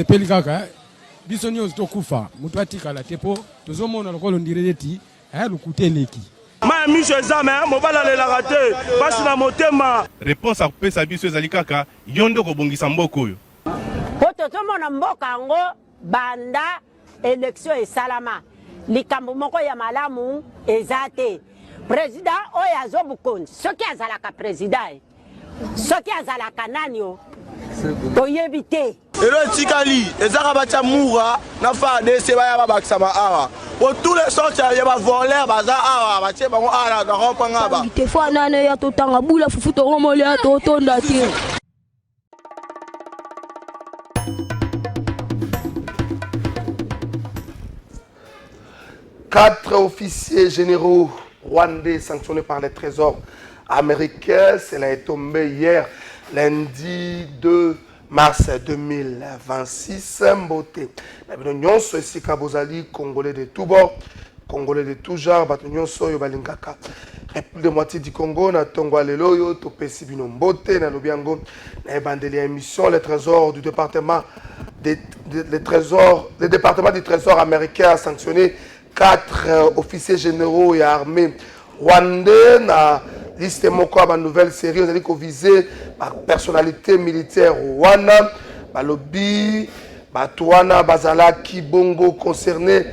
Sepeli kaka biso nyonso tokufa mutu atikala tepo tozomona lokolo ndireti lukuteleki ma miso ezame mobala lelaka te pasi na motema. Réponse akopesa biso ezali kaka yondo kobongisa mboka oyo po tozomona mboka yango banda élection esalama likambo moko ya malamu eza te. Président oyo azobukonzi soki azalaka président soki azalaka nani o toyebi te. Elo tikali ezaka batia mura na fa dese baya babakisama awa pour tous les sortes ya ba voler baza awa batie bango ala na rompanga ba te fa nane ya totanga bula fufu to romole ya totonda te. Quatre officiers généraux rwandais sanctionnés par les trésors américains. Cela est tombé hier, lundi 2 mars 2026. Mbote. Nous ici Kabozali, Congolais de tout bord, Congolais de tout genre, Batunion Soyo Balingaka. République de moitié du Congo, na Tongwa Leloyo, Topesi Bino Mbote, na Lobiango, na Ebandeli émission, les trésors du département le département du trésor américain a sanctionné 4 officiers généraux et armés rwandais. Na liste moko ba nouvelle série, on a dit qu'on visait par personnalité militaire rwanda, balobi, batouana, bazalaki bongo concerné,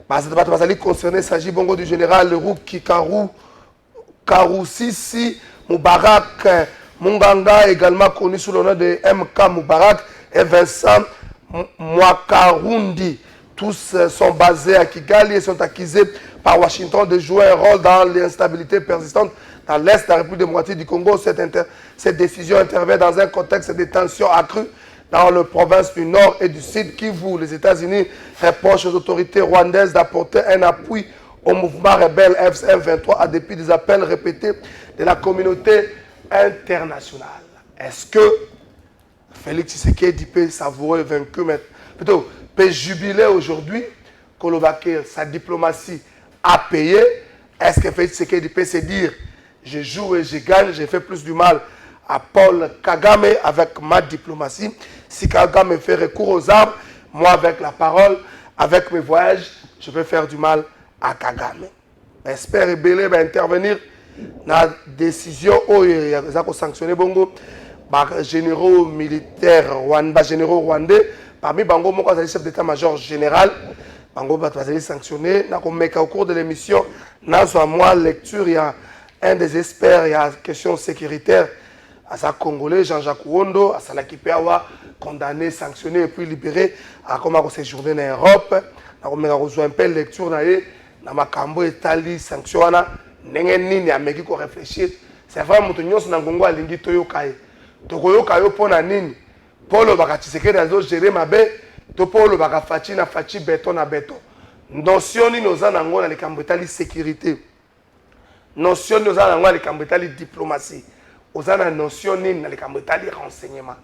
bazali concerné, s'agit bongo du général Leroux Kikaru Karusisi Moubarak Munganga, également connu sous le nom de MK Moubarak, et Vincent Mwakarundi. Tous sont basés à Kigali et sont accusés par Washington de jouer un rôle dans l'instabilité persistante dans l'Est de la République démocratique du Congo. Cette décision intervient dans un contexte de tensions accrues dans les provinces du Nord et du Sud Kivu. Les États-Unis reprochent aux autorités rwandaises d'apporter un appui au mouvement rebelle FCM23 à dépit des appels répétés de la communauté internationale. Est-ce que Félix Tshisekedi peut savourer vaincu, mais plutôt peut jubiler aujourd'hui que sa diplomatie a payé? Est-ce que Félix Tshisekedi peut se dire je joue et je gagne, j'ai fait plus du mal à Paul Kagame avec ma diplomatie? Si Kagame fait recours aux armes, moi avec la parole, avec mes voyages, je peux faire du mal à Kagame. J'espère que Belé va intervenir dans la décision où il a sanctionné Bongo. Généraux militaires généraux rwandais, parmi Bango Moko, chef d'état-major général, Bango va sanctionné. Au cours de l'émission, dans moi lecture, il y a un des experts, il y a question sécuritaire, à sa Congolais, Jean-Jacques Wondo, à sa Lakipeawa, condamné, sanctionné et puis libéré, à comment séjourner en Europe. On a reçu un peu de lecture dans ma cambo et tali sanction, n'engeni à meki ko réfléchir. C'est vrai, mon tonyon na Congo alingi toyo kai. Tokoyo kayo pona nini? Polo baka Tshisekedi azo gérer mabe, to polo baka fachi na fachi béton na béton. Notion ni nos ana ngona le cambo tali sécurité. Notion ni nos ana ngona le cambo tali diplomatie. Ozana notion ni na le cambo tali renseignement.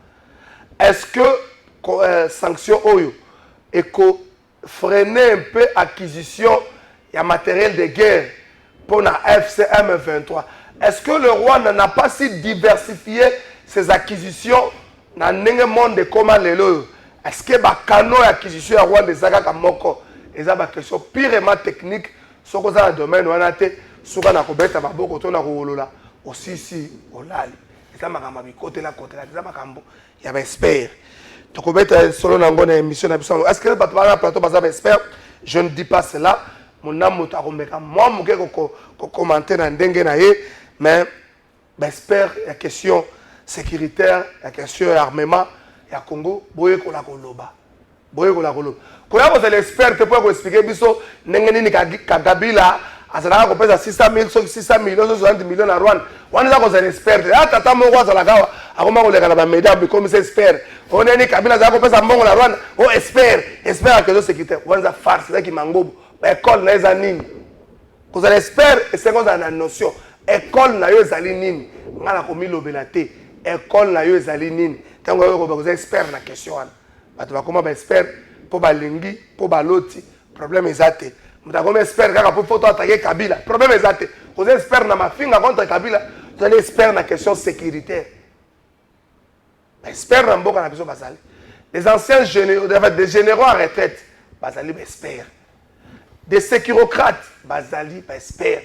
Est-ce que sanction oyo eko freiner un peu l'acquisition de matériel de guerre pour la FCM23? Est-ce que le Rwanda n'a pas si diversifié ses acquisitions dans le monde de comment les lots? Est-ce que les canaux d'acquisition de Rwanda sont moko? Et ça, c'est une question purement technique. Ce que dans le domaine où on a été, ce qu'on a couvert, c'est beaucoup de aussi si on l'a. Et ça, c'est côté là, côté là. Il y a un expert. Donc, on va solo dans une émission. Est-ce que le plateau est expert? Je ne dis pas cela. Mon âme est moi, je vais commenter dans le mais j'espère qu'il y a une question sécuritaire, il y a une question armement, il y a Congo, boye ko la koloba. Boye ko la koloba. Quand vous êtes expert, tu peux expliquer biso nengeni Kabila azalaka kopesa 600 000 600 millions 70 millions na Rwanda. Wana za ko za expert. Tata mo kwa zalaka akoma ko lekana ba media comme expert. On est Kabila za kopesa mbongo na Rwanda. Oh expert à question sécuritaire. Wana farce za ki mangobo. École na eza nini? Ko za expert et c'est comme ça na notion. École na yo ezali nini? Ngala ko milobela te. École na yo ezali nini? Tango yo ko ba expert na question wana. Bato ba koma ba expert po ba lingi, po ba loti. Problème ezate. Muta comme expert kaka po photo attaquer Kabila. Problème ezate. Ko za expert na mafinga contre Kabila. Vous allez expert na question sécuritaire. Expert na mboka na biso basali. des anciens généraux, des généraux en retraite, bazali experts. Des sécurocrates, bazali experts.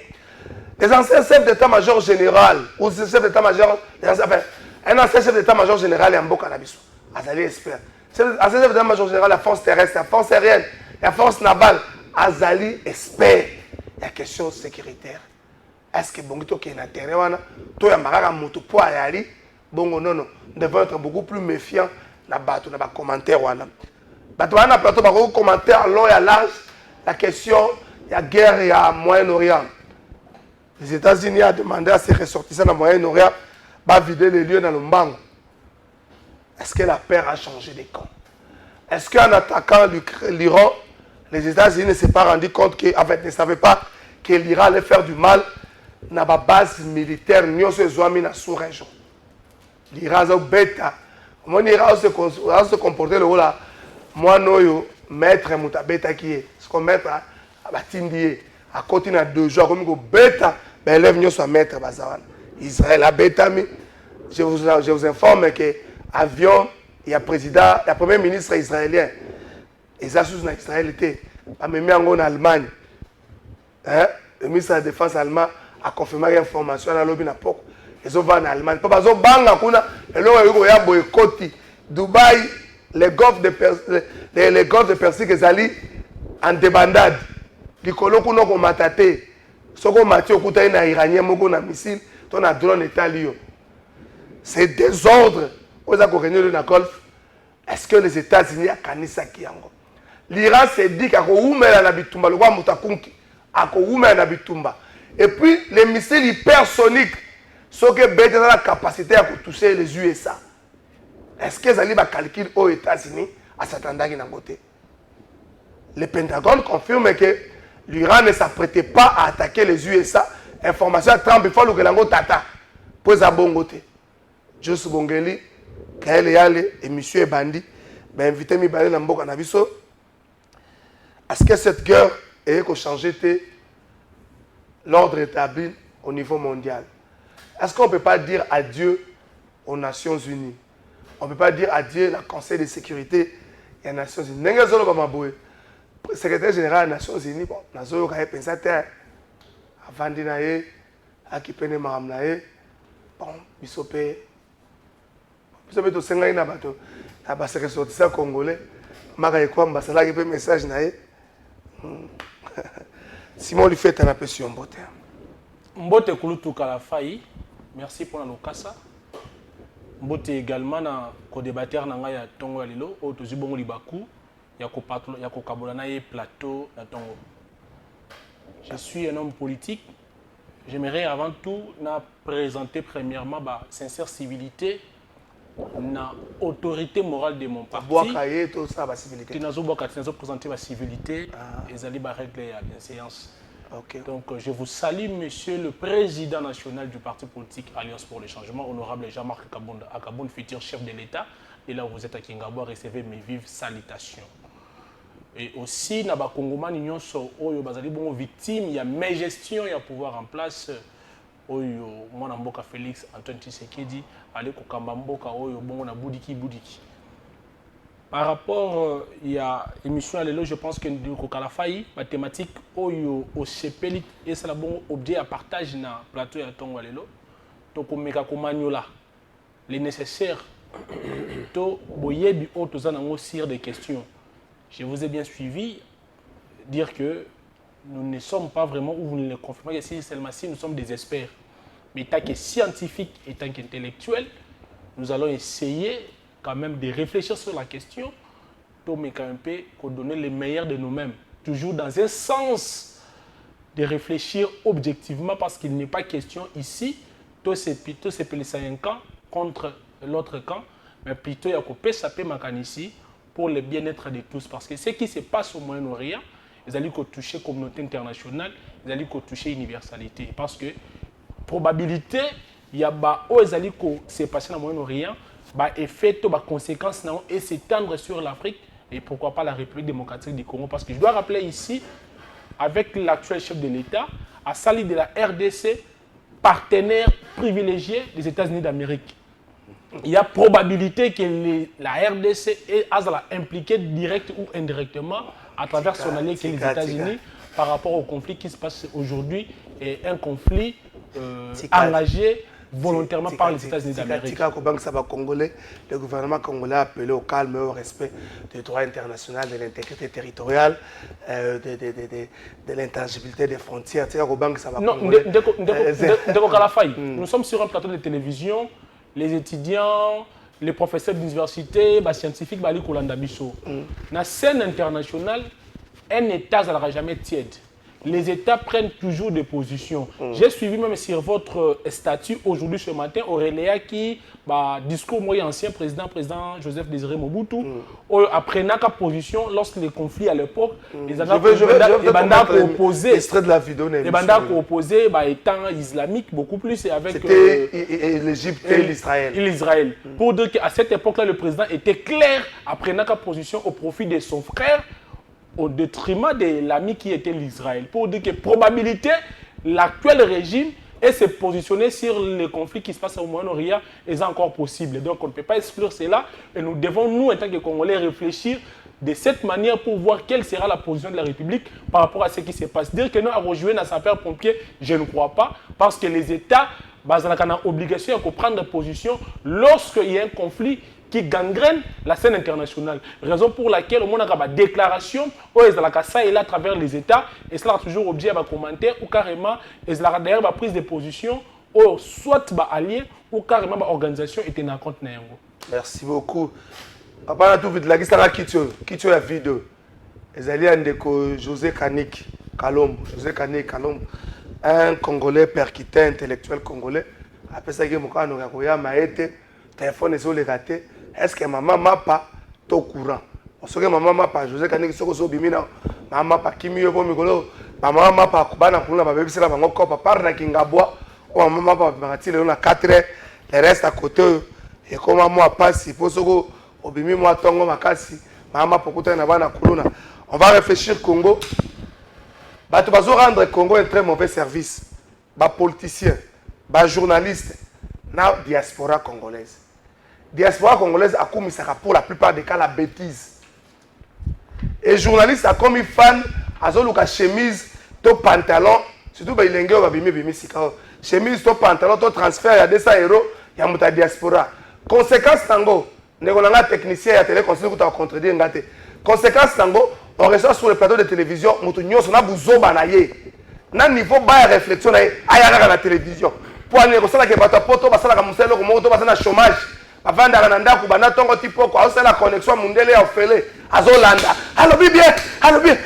Des anciens chefs d'état-major général, ou des chefs d'état-major, un ancien chef d'état-major général et un beau cannabis, bazali expert. Un chef d'état-major général, la force terrestre, la force aérienne, la force navale, azali expert. Il y a question sécuritaire. Est-ce que Bongito qui est dans le terrain, toi, il y a un moto pour aller, bon, non, nous devons être beaucoup plus méfiants dans les commentaires. Dans le plateau, dans les commentaires, long et large, la question, il y a guerre et à Moyen-Orient. Les États-Unis ont demandé à ses ressortissants dans le Moyen-Orient de vider les lieux dans le Mbango. Est-ce que la paix a changé de camp? Est-ce qu'en attaquant l'Iran, les États-Unis ne s'est pas rendu compte ne savaient pas que l'Iran allait faire du mal dans la base militaire dans la sous-région? L'Iran a bêta. Comment l'Iran a se comporté le là? Moi, non, maître Moutabeta qui est. Ce qu'on met à Batindi, à côté de 2 jours, comme il bêta, mais élève nous soit maître Bazawan. Israël a bêta, mais je vous informe que l'avion, il y a président, il y a premier ministre israélien. Et ça, sous Israël était. Même en Allemagne. Hein? Le ministre de la Défense allemand a confirmé l'information dans l'objet de ils ont en Allemagne. Parce que ils ont boycotté Dubaï, les golfs de Persie qui sont en débandade. Les colons qui ont maté, ceux qui ont maté au côté d'un Iranien, un missile, un drone état lié. C'est désordre. Aux accords dans Golfe, est-ce que les États-Unis ont gagné ça qui encore? L'Iran s'est dit qu'il y a un bitumba, le roi Moutakounki, un bitumba. Et puis les missiles hypersoniques, ceux qui ont la capacité à toucher les USA. Est-ce qu'ils allaient calculer aux États-Unis à s'attendre à côté? Le Pentagone confirme que l'Iran ne s'apprêtait pas à attaquer les USA. Information à Trump, il faut que l'ango tata. Pour ça, bon côté. Juste Bongeli, Kael Yale et M. Bandi, ben invité mi balé dans Canabiso. Est-ce que cette guerre a changé l'ordre établi au niveau mondial? Est-ce qu'on ne peut pas dire adieu aux Nations Unies? On ne peut pas dire adieu au Conseil de sécurité des Nations Unies. Le secrétaire général des Nations Unies, bon, Nazo a pensé avant de naïe, à qui peine maram naïe, bon, bisopé, bisopé to senga ina bato, na base ressortissant congolais, maka quoi mbasala qui peut message naïe. Simon lui fait un appel sur Mbote. Mbote Kulutuka la failli. Merci pour la lokasa. Mbote également na co-débatteur na ya Tongo ya lelo o tozi bongo libaku ya ko patlo ya ko kabola na ye plateau na Tongo. Je suis un homme politique. J'aimerais avant tout na présenter premièrement ma sincère civilité na autorité morale de mon parti. Qui n'a pas présenté ma civilité et zali ba règle ya séance. Okay. Donc je vous salue monsieur le président national du parti politique Alliance pour le changement, honorable Jean-Marc Kabunda, Akabon, futur chef de l'État. Et là où vous êtes à Kingabo, recevez mes vives salutations. Et aussi na ba Kongomani nyonso oyo bazali bongo victime, il y a mes gestions, il y a pouvoir en place. Oyo mwana mboka Félix Antoine Tshisekedi ale kokamba mboka oyo bongo na budiki. Par rapport il y a émission à l'élo, je pense que nous kokala failli mathématique oyo au CPL et ça la bon objet à partage na plateau ya Tongo l'élo to komeka komanyola les nécessaires to boyebi o to zana ngo sire des questions. Je vous ai bien suivi dire que nous ne sommes pas vraiment, ou vous ne le confirmez, que si seulement si nous sommes des experts. Mais tant que scientifique et tant qu'intellectuel, nous allons essayer quand même de réfléchir sur la question pour donner le meilleur de nous-mêmes. Toujours dans un sens de réfléchir objectivement parce qu'il n'est pas question ici, tous ces un camp contre l'autre camp, mais plutôt il y a coupé ça peut ici pour le bien-être de tous. Parce que ce qui se passe au Moyen-Orient, ils allaient toucher la communauté internationale, ils allaient toucher l'universalité. Parce que probabilité, il y a des se passer dans le Moyen-Orient, effet, conséquences et s'étendre sur l'Afrique et pourquoi pas la République démocratique du Congo. Parce que je dois rappeler ici, avec l'actuel chef de l'État, à Sali de la RDC, partenaire privilégié des États-Unis d'Amérique. il y a probabilité que la RDC est impliquée direct ou indirectement à travers son allié qui est les États-Unis par rapport au conflit qui se passe aujourd'hui, et un conflit engagé volontairement par les États-Unis d'Amérique. Le gouvernement congolais a appelé au calme et au respect du droit international, de l'intégrité territoriale, de l'intangibilité des frontières. Non, nous sommes sur un plateau de télévision, les étudiants, les professeurs d'université, les scientifiques, les Dans la scène internationale, un État ne jamais tiède. Les États prennent toujours des positions. J'ai suivi même sur votre statut aujourd'hui ce matin, Aurélia, qui, discours moyen ancien président Joseph Désiré Mobutu, après n'a position lorsque les conflits à l'époque, les bandas opposés, les bandas opposés étant islamiques beaucoup plus et avec l'Égypte et l'Israël. Pour dire qu'à cette époque-là, le président était clair après n'a position au profit de son frère, au détriment de l'ami qui était l'Israël. Pour dire que probabilité, l'actuel régime est se positionner sur les conflits qui se passent au Moyen-Orient est encore possible. Donc on ne peut pas exclure cela et nous devons, nous, en tant que Congolais, réfléchir de cette manière pour voir quelle sera la position de la République par rapport à ce qui se passe. Dire que nous avons rejoint à sapeurs-pompiers, je ne crois pas, parce que les États ont l'obligation de prendre position lorsqu'il y a un conflit qui gangrène la scène internationale. Raison pour laquelle on a une déclaration ça est là à travers les États et cela a toujours objet à commentaire ou carrément derrière la prise de position ou soit allié ou carrément l'organisation était dans compte. Merci beaucoup. Papa tout vite la qui tu as vidéo. Les alliés de José Kanik Kalombo, un Congolais percuté, intellectuel congolais. Après ça que mon a maïté téléphone sur les gâtés. Est-ce que maman m'a pas au courant? Parce que maman m'a pas José Kanik soko bimina maman pas kimi yo mikolo maman m'a pas bana kuna ba bebisi la bango ko papa na kingabwa o maman m'a pas matile na 4 heures le reste à côté et comme moi passe pour soko obimi moi tongo makasi maman pokuta na bana kuluna. On va réfléchir Congo. Bato bazo rendre Congo un très mauvais service. Ba politicien, ba journaliste na diaspora congolaise. Diaspora congolaise a commis ça pour la plupart des cas la bêtise. Et journaliste a commis fan a zoluka chemise to pantalon surtout ba ilenge ba bimi sika chemise to pantalon to transfert ya 200 €, ya muta diaspora. Conséquence tango ndeko nanga technicien ya télé conseil ko ta contredire ngate. Conséquence tango on reçoit sur le plateau de télévision mutu nyonso na buzoba na ye. Na niveau ba ya réflexion na ayaka na télévision. Pour aller ko sala ke bato poto ba sala ka muselo ko mo to ba na chômage. Avant d'arrêter ku bana tongo tipo ko la connexion mundele ya ofele azolanda alobi bien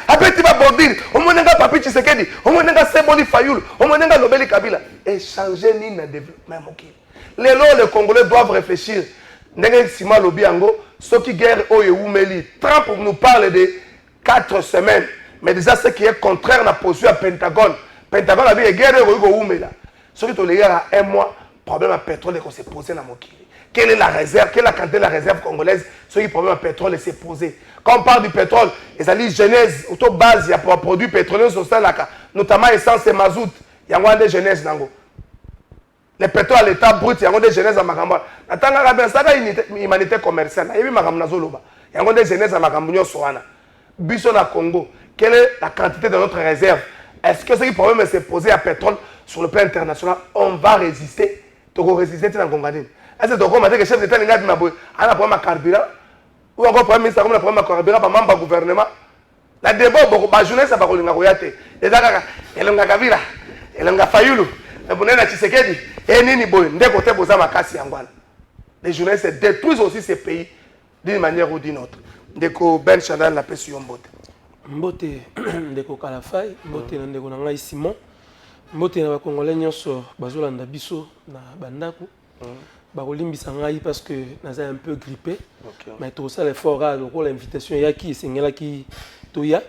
apeti ba bordir omonenga papi Tshisekedi omonenga Seboli Fayulu omonenga Lobeli Kabila échanger ni na développement mokili lelo les Congolais doivent réfléchir ndenge sima lobi yango soki guerre oyo umeli Trump nous parle de 4 semaines mais déjà ce qui est contraire na position à Pentagone a dit guerre oyo umela soki to légara un mois problème à pétrole ko se poser na mokili. Quelle est la réserve? Quelle est la quantité de la réserve congolaise? Ce qui problème de pétrole s'est posé. Quand on parle du pétrole, les alliés genèse, auto base, il y a pour produits pétroliers social, notamment essence et mazout. Il y a des genèse nango. Le pétrole à l'état brut, il y a des genèse à Makamba. Ça une humanité commerciale. Il y a des genèse à Makamba Soana. Biso na Congo. Quelle est la quantité de notre réserve? Est-ce que ce qui problème s'est posé à pétrole sur le plan international? On va résister. Tu vas résister dans le Congo. Est-ce que tu as dit que le chef d'État n'a pas un problème à carburant? Ou encore le Premier ministre a un problème à carburant par membre du gouvernement? La débat, la jeunesse, ça va rouler. Les Akaka, les Fayulu, les Bounena Tshisekedi, et Nini Boy, des côtés Boza Makasi Angwana. Les journalistes détruisent aussi ces pays d'une manière ou d'une autre. Ndeko Ben Chanel la paix sur Mbote. Mbote, Ndeko Kalafay, Mbote Ndeko Nangai Simon, Mbote na Congolais nyonso bazolanda biso na bandaku. Bakolimbisa ngai parce que naza un peu grippé. Mais tout ça l'effort à l'invitation yaki sengelaki toya.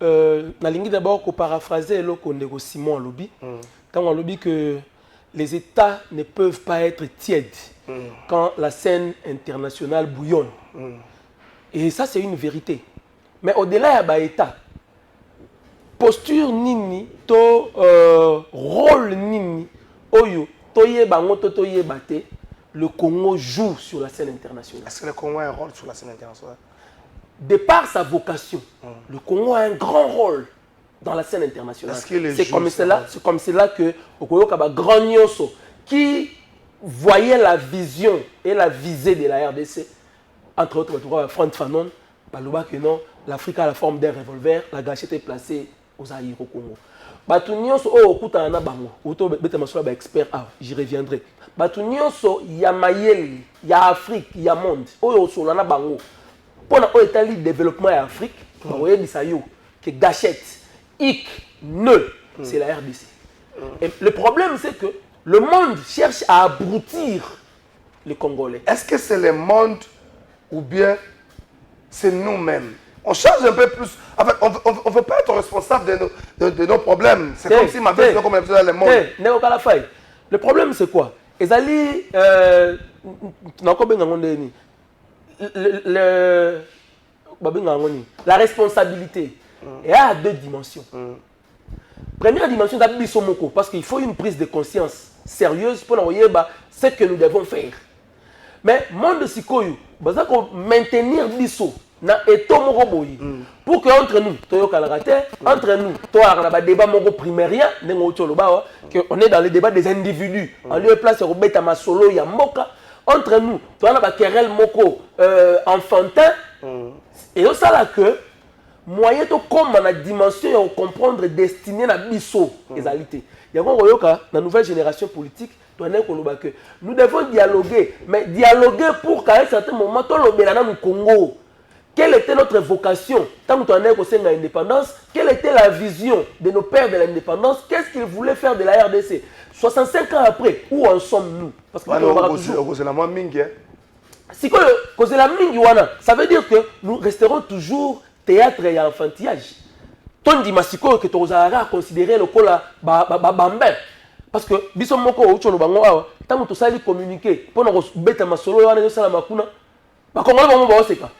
Nalingi d'abord ko paraphraser loko Ndeko Simon Lobi. Quand on lobby que les États ne peuvent pas être tièdes quand la scène internationale bouillonne. Et ça c'est une vérité. Mais au-delà de l'État, posture nini to rôle nini oyo toye bango to toye bate le Congo joue sur la scène internationale. Est-ce que le Congo a un rôle sur la scène internationale? De par sa vocation, le Congo a un grand rôle dans la scène internationale. C'est comme cela que Okoyo Kaba Grand Nyoso, qui voyait la vision et la visée de la RDC, entre autres, Franck Fanon, Paloba que non, l'Afrique a la forme d'un revolver, la gâchette est placée aux Zaïre au Congo. Batu nyonso o okuta na bango, oto beta masola ba expert, j'y reviendrai. Batu nyonso ya mayeli, ya Afrique, ya monde, oyo sola na bango. Pour le développement en Afrique, que gâchette, c'est la RDC. Et le problème, c'est que le monde cherche à abrutir les Congolais. Est-ce que c'est le monde ou bien c'est nous-mêmes? On change un peu plus. En fait, on ne veut pas être responsable de nos problèmes. C'est comme si ma vie était comme le monde. Le problème, c'est quoi? La responsabilité est à deux dimensions. Première dimension, c'est parce qu'il faut une prise de conscience sérieuse pour ce que nous devons faire. Mais monde sikoyo, maintenir biso na eto pour que entre nous, entre nous, débat primaire, on est dans le débat des individus. En lieu et place de masolo ya mboka. Entre nous, tu as un querelle moko enfantin, et au ça là que moyen de comme la dimension de comprendre destiné à biso égalité. Il y a la nouvelle génération politique, nous devons dialoguer, mais dialoguer pour qu'à un certain moment, tout le monde au Congo. Quelle était notre vocation? Tant que nous avons l'indépendance, quelle était la vision de nos pères de l'indépendance? Qu'est-ce qu'ils voulaient faire de la RDC? 65 ans après, où en sommes-nous? Parce que ça veut dire que nous resterons toujours théâtre et enfantillage. Ton dit Masiko que tu as considéré le cola bambin. Parce que bisomoko ucholo bango awa, tant que tu sais communiquer, pour nous bête masolo wana yo sala makuna. Ba Congolais bango ba oseka.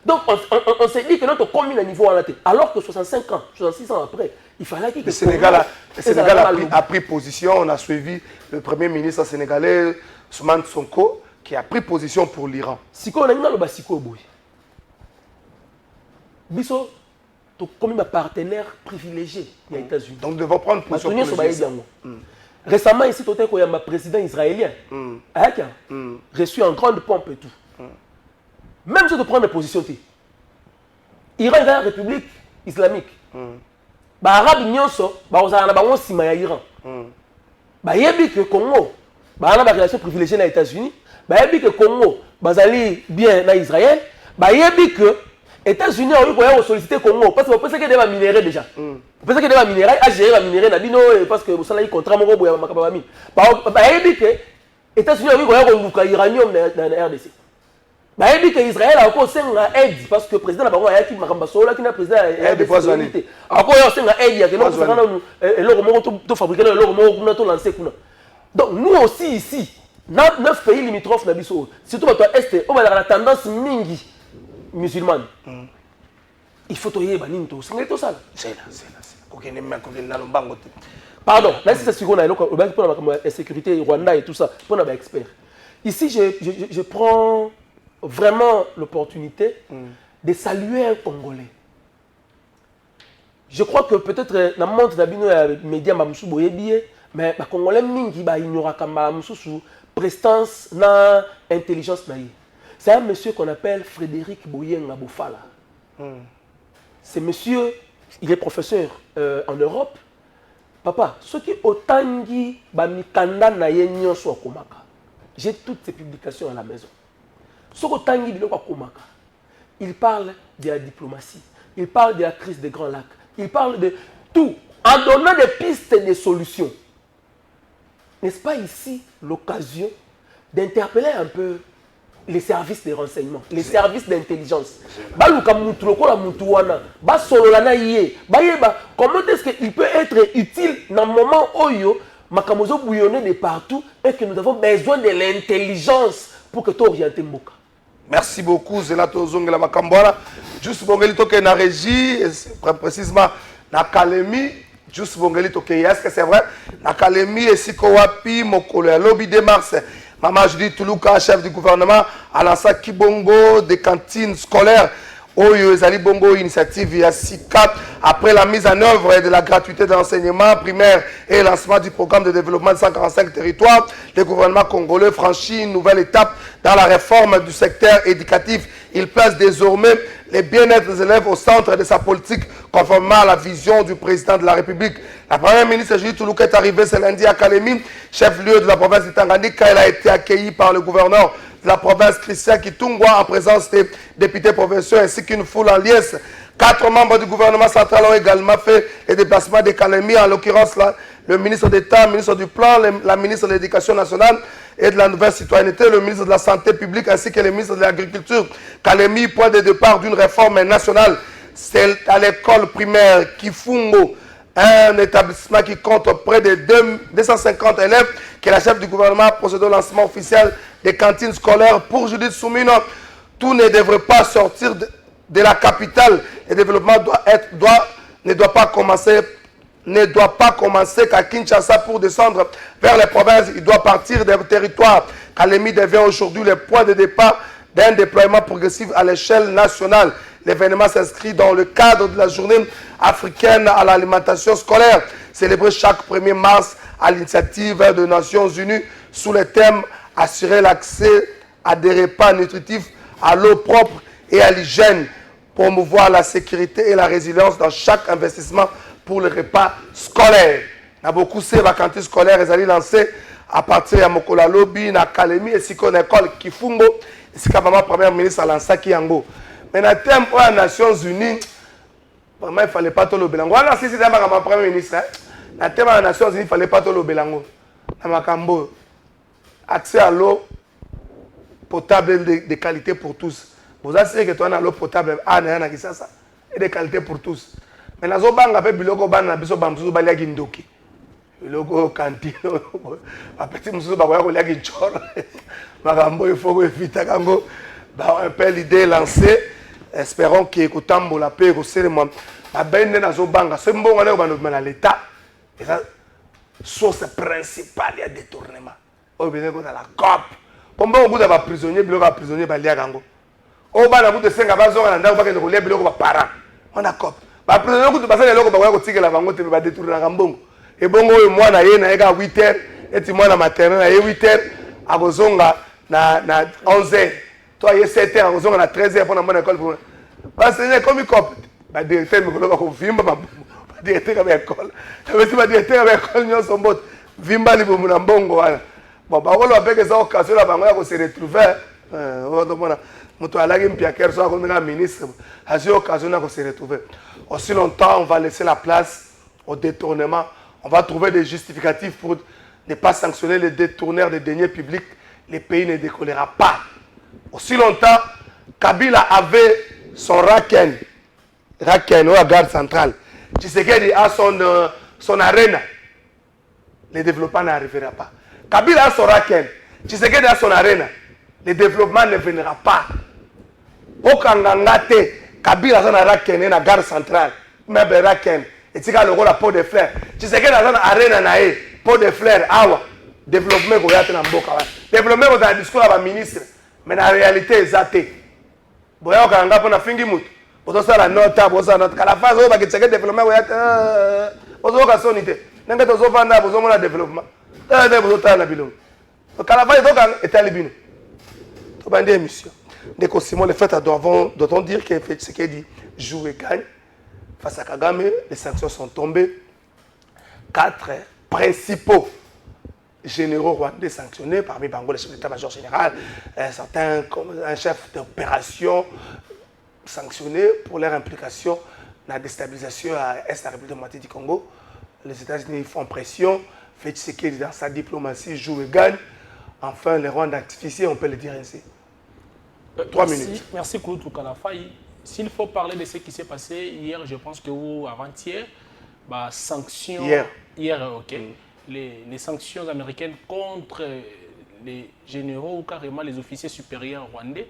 Donc on s'est dit que notre commune à niveau en la tête. Alors que 65 ans, 66 ans après, il fallait que le Sénégal a pris position. On a suivi le premier ministre sénégalais, Ousmane Sonko, qui a pris position pour l'Iran. Siko on a le basiko boy. Biso to comme un partenaire privilégié des États-Unis. Donc nous devons prendre position pour l'Iran. Récemment, ici, il y a un président israélien qui a reçu en grande pompe et tout. Même si tu prends des positions, Iran est la République islamique. Les Arabes, ils sont en Iran. Il y a que Congo, il y a une relation privilégiée aux États-Unis. Il y a que Congo, il y bien en Israël. Il y a que les États-Unis ont sollicité le Congo parce que c'est des minéraux déjà. Parce que des minéraux, à gérer les minéraux, parce que vous avez un contrat, vous avez un contrat. Les États-Unis ont un uranium dans la RDC. Il y a que Israël a aussi un aide parce que le président a dit qu'il a président de la RDC. Encore un aide, il y a que fabriquer donc nous aussi ici, 9 pays limitrophes, surtout à l'Est, on a la tendance mingi musulmane. Il faut que tu c'est tout ça. Pardon, là c'est ce qu'on a pour la sécurité Rwanda et tout ça, pour les experts. Ici, je prends vraiment l'opportunité de saluer un Congolais. Je crois que peut-être dans le monde des médias, mais les Congolais ignorent la prestance, l'intelligence. C'est un monsieur qu'on appelle Frédéric Boyenga Bofala. Ce monsieur, il est professeur en Europe. Papa, ce qui otangi bamikanda na yenyo so komaka. J'ai toutes ces publications à la maison. Ce qui otangi biloko komaka. Il parle de la diplomatie. Il parle de la crise des Grands Lacs. Il parle de tout en donnant des pistes et des solutions. N'est-ce pas ici l'occasion d'interpeller un peu les services de renseignement, les services d'intelligence. Comment est-ce qu'il peut être utile dans le moment où Makamozo bouillonne de partout et que nous avons besoin de l'intelligence pour que tu orientes Mboka. Merci beaucoup, Zelato Zongela Makambora. Juste pour que na régie, précisément na Kalemi, Juste Bongeli Tokei. Est-ce que c'est vrai? Nakalemi et Sikowapi, Mokolo, lobby de mars. Maman Judith Toulouka, chef du gouvernement, Alassa Kibongo, des cantines scolaires. Oyo Ezali Bongo initiative via SICAP après la mise en œuvre de la gratuité de l'enseignement primaire et le lancement du programme de développement de 145 territoires, le gouvernement congolais franchit une nouvelle étape dans la réforme du secteur éducatif. Il place désormais le bien-être des élèves au centre de sa politique conformément à la vision du président de la République. La première ministre Judith Toulouka est arrivée ce lundi à Kalemi, chef-lieu de la province de Tanganyika. Elle a été accueillie par le gouverneur de la province Christian Kitungwa en présence des députés provinciaux ainsi qu'une foule en liesse. 4 membres du gouvernement central ont également fait les déplacements de Kalemi, en l'occurrence le ministre d'État, le ministre du Plan, la ministre de l'Éducation nationale et de la nouvelle citoyenneté, le ministre de la Santé publique ainsi que le ministre de l'Agriculture. Kalemi, point de départ d'une réforme nationale. C'est à l'école primaire Kifungo, un établissement qui compte près de 250 élèves, que la chef du gouvernement a procédé au lancement officiel des cantines scolaires. Pour Judith Soumino, tout ne devrait pas sortir de la capitale. Le développement ne doit pas commencer qu'à Kinshasa pour descendre vers les provinces. Il doit partir des territoires. Kalemi devient aujourd'hui le point de départ d'un déploiement progressif à l'échelle nationale. L'événement s'inscrit dans le cadre de la journée africaine à l'alimentation scolaire, célébrée chaque 1er mars à l'initiative des Nations Unies sous le thème « Assurer l'accès à des repas nutritifs, à l'eau propre et à l'hygiène, promouvoir la sécurité et la résilience dans chaque investissement pour le repas scolaire ». Il y a beaucoup de vacances scolaires, ils allaient lancer à partir de Mokola Lobby, na Kalemi, et si qu'on école Kifungo, et si la première ministre a lancé Kiango. Mais dans le thème aux Nations Unies, vraiment, il ne fallait pas tout le bélango. Alors, si c'est ma premier ministre, dans le thème aux Nations Unies, il ne fallait pas tout le bélango. Dans ma cambo, accès à l'eau potable de qualité pour tous. Vous savez que tu as l'eau potable et de qualité pour tous. Mais dans le bang, il y a un peu biloko cantine apeti mususu bakoya kolia kichoro makambo il faut éviter kango un peu l'idée lancée. Espérons que kotambola pe ko serement abende na zo banga se mbongo na ba na l'état et ça source principale ya détournement o bien ko la COP pombo ko ba prisonnier biloko ba prisonnier ba lia kango o ba na ko senga ba zo na ndako ba ke ko lia biloko ba parent on a COP ba prisonnier ko ba sala biloko ba ko tikela bango te ba détourner na mbongo. Et bon, moi, na 8h, et moi, na matin, na 8h, à Bozonga, na 11h. Toi, il y a 7h, à Bozonga, na 13h pour la bonne école. Parce que c'est comme une cop. Le directeur, il va confirmer, le directeur de l'école. Le directeur de l'école, nous sommes bons. Vimba, il va me bongo. Bon, bah, on va faire que ça, occasion, là, on va se retrouver. On va aller à Pierre, soit comme un ministre. À cette occasion, on va se retrouver. Aussi longtemps, on va laisser la place au détournement. On va trouver des justificatifs pour ne pas sanctionner les détourneurs des deniers publics. Le pays ne décollera pas. Aussi longtemps, Kabila avait son Raken ou la garde centrale. Tshisekedi a son arena. Le développement n'arrivera pas. Kabila a son Raken. Tshisekedi a son arena. Le développement ne viendra pas. Au Kangangate, Kabila a son Raken et la garde centrale. Même Raken. Et tu as le rôle à pot de fleurs. Tu sais que dans la arène, pot de fleurs, awa. Développement, vous avez un boka. Développement, vous avez un discours à la ministre. Mais la réalité est athée. Vous avez un gars pour la fin du mout. Vous avez la note, vous avez la phase où vous avez un développement. Vous avez un sonité. Vous avez un développement. Vous avez un développement. Donc, à la fin, vous avez un développement. Vous avez une émission. Dès que Simon le fait, doit-on dire que ce qu'il dit joue et gagne. Face à Kagame, les sanctions sont tombées. 4 principaux généraux rwandais sanctionnés, parmi Bango, le chef d'état-major général, certains comme un chef d'opération sanctionné pour leur implication dans la déstabilisation à l'Est de la République démocratique du Congo. Les États-Unis font pression, fait ce qu'il dans sa diplomatie joue et gagne. Enfin, les Rwandais actifiés, on peut le dire ainsi. 3 minutes. Merci Kouloutou Kalafaï. S'il faut parler de ce qui s'est passé hier, je pense que vous, avant-hier, bah, sanctions... Hier, ok. Les sanctions américaines contre les généraux ou carrément les officiers supérieurs rwandais.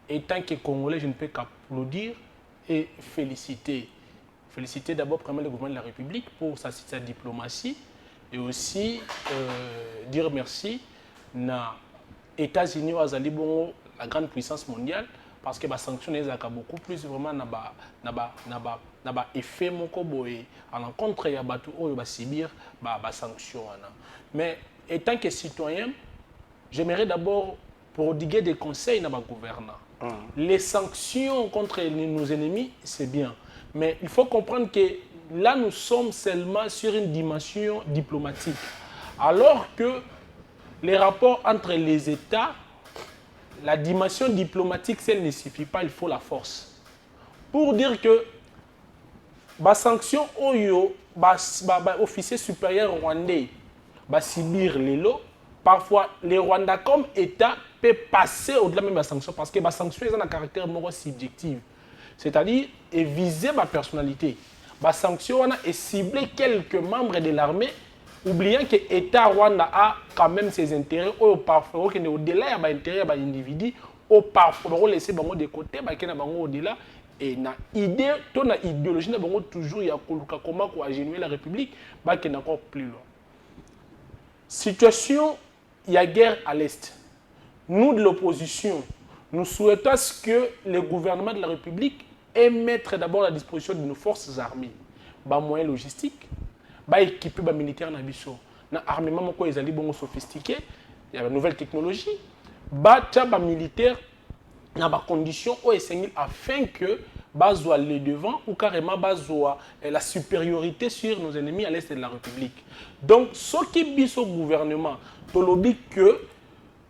Et tant que Congolais, je ne peux qu'applaudir et féliciter. féliciter d'abord le gouvernement de la République pour sa diplomatie et aussi dire merci aux États-Unis, aux Alibongo, la grande puissance mondiale, parce que les sanctions sont beaucoup plus vraiment effet à l'encontre de subir les sanctions. Mais étant que citoyen, j'aimerais d'abord prodiguer des conseils à nos gouvernants. Les sanctions contre nos ennemis, c'est bien. Mais il faut comprendre que là, nous sommes seulement sur une dimension diplomatique. Alors que les rapports entre les États, la dimension diplomatique, elle ne suffit pas, il faut la force. Pour dire que les sanctions, les officiers supérieurs rwandais, subir les lots, parfois les Rwandais comme État peuvent passer au-delà même des sanctions parce que les sanctions ont un caractère subjectif. C'est-à-dire viser ma personnalité. Les sanctions ont ciblé quelques membres de l'armée, oubliant que l'État Rwanda a quand même ses intérêts, ou parfois au-delà de l'intérêt de l'individu, ou parfois laisser de côté, au-delà. Et na idée, ton idéologie, toujours il y a comment agir la République, qui est encore plus loin. Situation, il y a guerre à l'Est. Nous, de l'opposition, nous souhaitons que le gouvernement de la République mette d'abord à la disposition de nos forces armées, moyens logistiques, équiper les militaires dans les armements sophistiqués, il y a de nouvelles technologies, les militaires dans des conditions afin que soit les devant ou carrément soit la supériorité sur nos ennemis à l'est de la République. Donc, ce qui est au gouvernement, que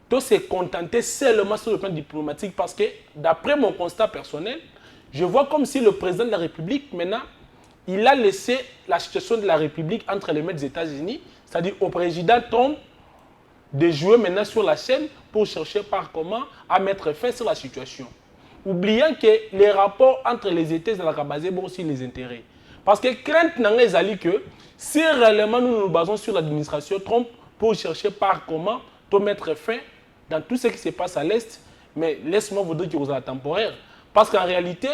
tout se contenter seulement sur le plan diplomatique parce que, d'après mon constat personnel, je vois comme si le président de la République, maintenant, il a laissé la situation de la République entre les mains des États-Unis, c'est-à-dire au président Trump, de jouer maintenant sur la scène pour chercher par comment à mettre fin sur la situation. Oubliant que les rapports entre les États et la basés aussi les intérêts. Parce que crainte n'a pas que si réellement nous nous basons sur l'administration Trump pour chercher par comment mettre fin dans tout ce qui se passe à l'Est, mais laisse-moi vous dire qu'il y a temporaire. Parce qu'en réalité,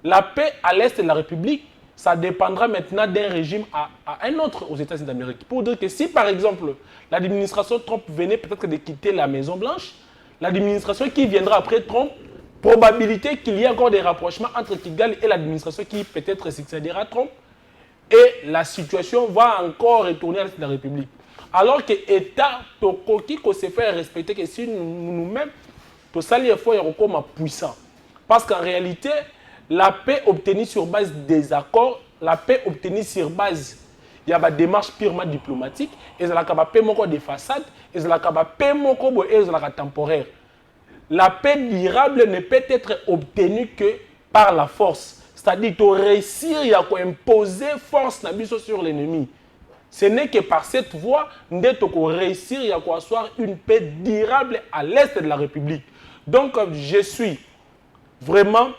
la paix à l'Est de la République, ça dépendra maintenant d'un régime à un autre aux États-Unis d'Amérique. Pour dire que si, par exemple, l'administration Trump venait peut-être de quitter la Maison-Blanche, l'administration qui viendra après Trump, probabilité qu'il y ait encore des rapprochements entre Kigali et l'administration qui peut-être succédera à Trump, et la situation va encore retourner à l'Est de la République. Alors que l'État, qui se fait respecter, que si nous-mêmes, tout ça, il faut être comme puissant. Parce qu'en réalité, la paix obtenue sur base des accords, la paix obtenue sur base, il y a des démarches purement diplomatiques, et il y a des façades, et il y a des temporaires. La paix durable ne peut être obtenue que par la force. C'est-à-dire qu'il faut réussir à imposer force sur l'ennemi. Ce n'est que par cette voie que nous réussir à asseoir une paix durable à l'est de la République. Donc, je suis vraiment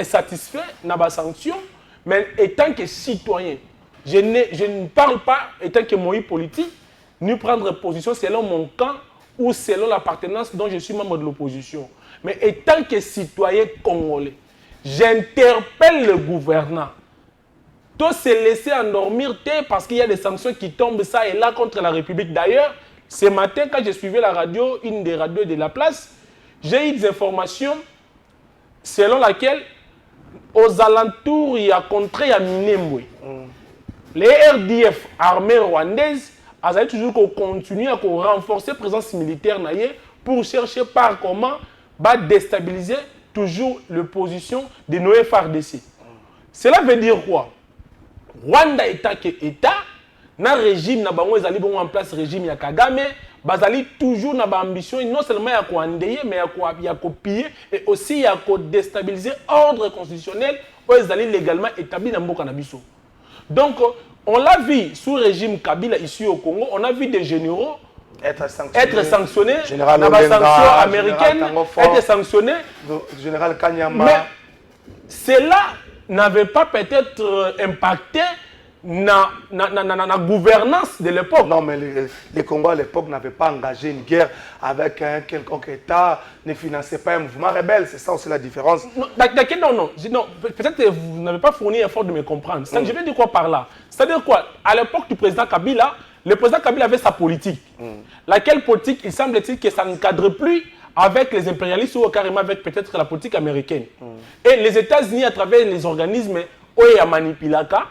satisfait de la sanction, mais étant que citoyen, je ne parle pas étant que moi politique, ni prendre position selon mon camp ou selon l'appartenance dont je suis membre de l'opposition. Mais étant que citoyen congolais, j'interpelle le gouvernant. Tout se laisser endormir parce qu'il y a des sanctions qui tombent ça et là contre la République. D'ailleurs, ce matin, quand je suivais la radio, une des radios de la place, j'ai eu des informations selon laquelle aux alentours, il y a contré à Minembwe. Les RDF, armée rwandaise, ont toujours continué à renforcer la présence militaire pour chercher par comment déstabiliser toujours l'opposition de nos FARDC. Cela veut dire quoi? Rwanda État que État, na régime na bango ezali bongo en place régime ya Kagame, bazali toujours na ba ambition non seulement ya ko endeuiller mais ya ko piller et aussi ya ko déstabiliser ordre constitutionnel ou ezali légalement établi na mboka na biso. Donc on l'a vu sous régime Kabila ici au Congo, on a vu des généraux être sanctionnés, Général dans la sanction américaine, être sanctionnés. Général Kanyama. Mais cela n'avait pas peut-être impacté la gouvernance de l'époque. Non, mais les Congolais à l'époque n'avaient pas engagé une guerre avec un quelconque État, ne finançaient pas un mouvement rebelle. C'est ça aussi la différence. Non, peut-être que vous n'avez pas fourni l'effort de me comprendre. Je vais dire quoi par là? C'est-à-dire quoi? À l'époque du président Kabila, le président Kabila avait sa politique. Laquelle politique, il semble-t-il que ça ne cadre plus avec les impérialistes ou carrément avec peut-être la politique américaine. Et les États-Unis, à travers les organismes Oya Manipilaka,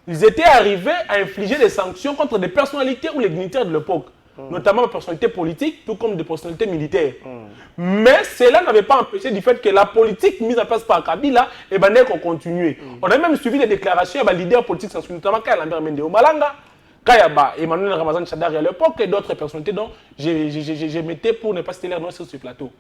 ils étaient arrivés à infliger des sanctions contre des personnalités ou les dignitaires de l'époque, notamment des personnalités politiques, tout comme des personnalités militaires. Mais cela n'avait pas empêché du fait que la politique mise en place par Kabila qu'on continuait. On a même suivi les déclarations des leaders politiques, notamment Lambert Mende Omalanga, Kayaba, Emmanuel Ramazan Chadari à l'époque et d'autres personnalités dont je mettais pour ne pas citer leur nom sur ce plateau.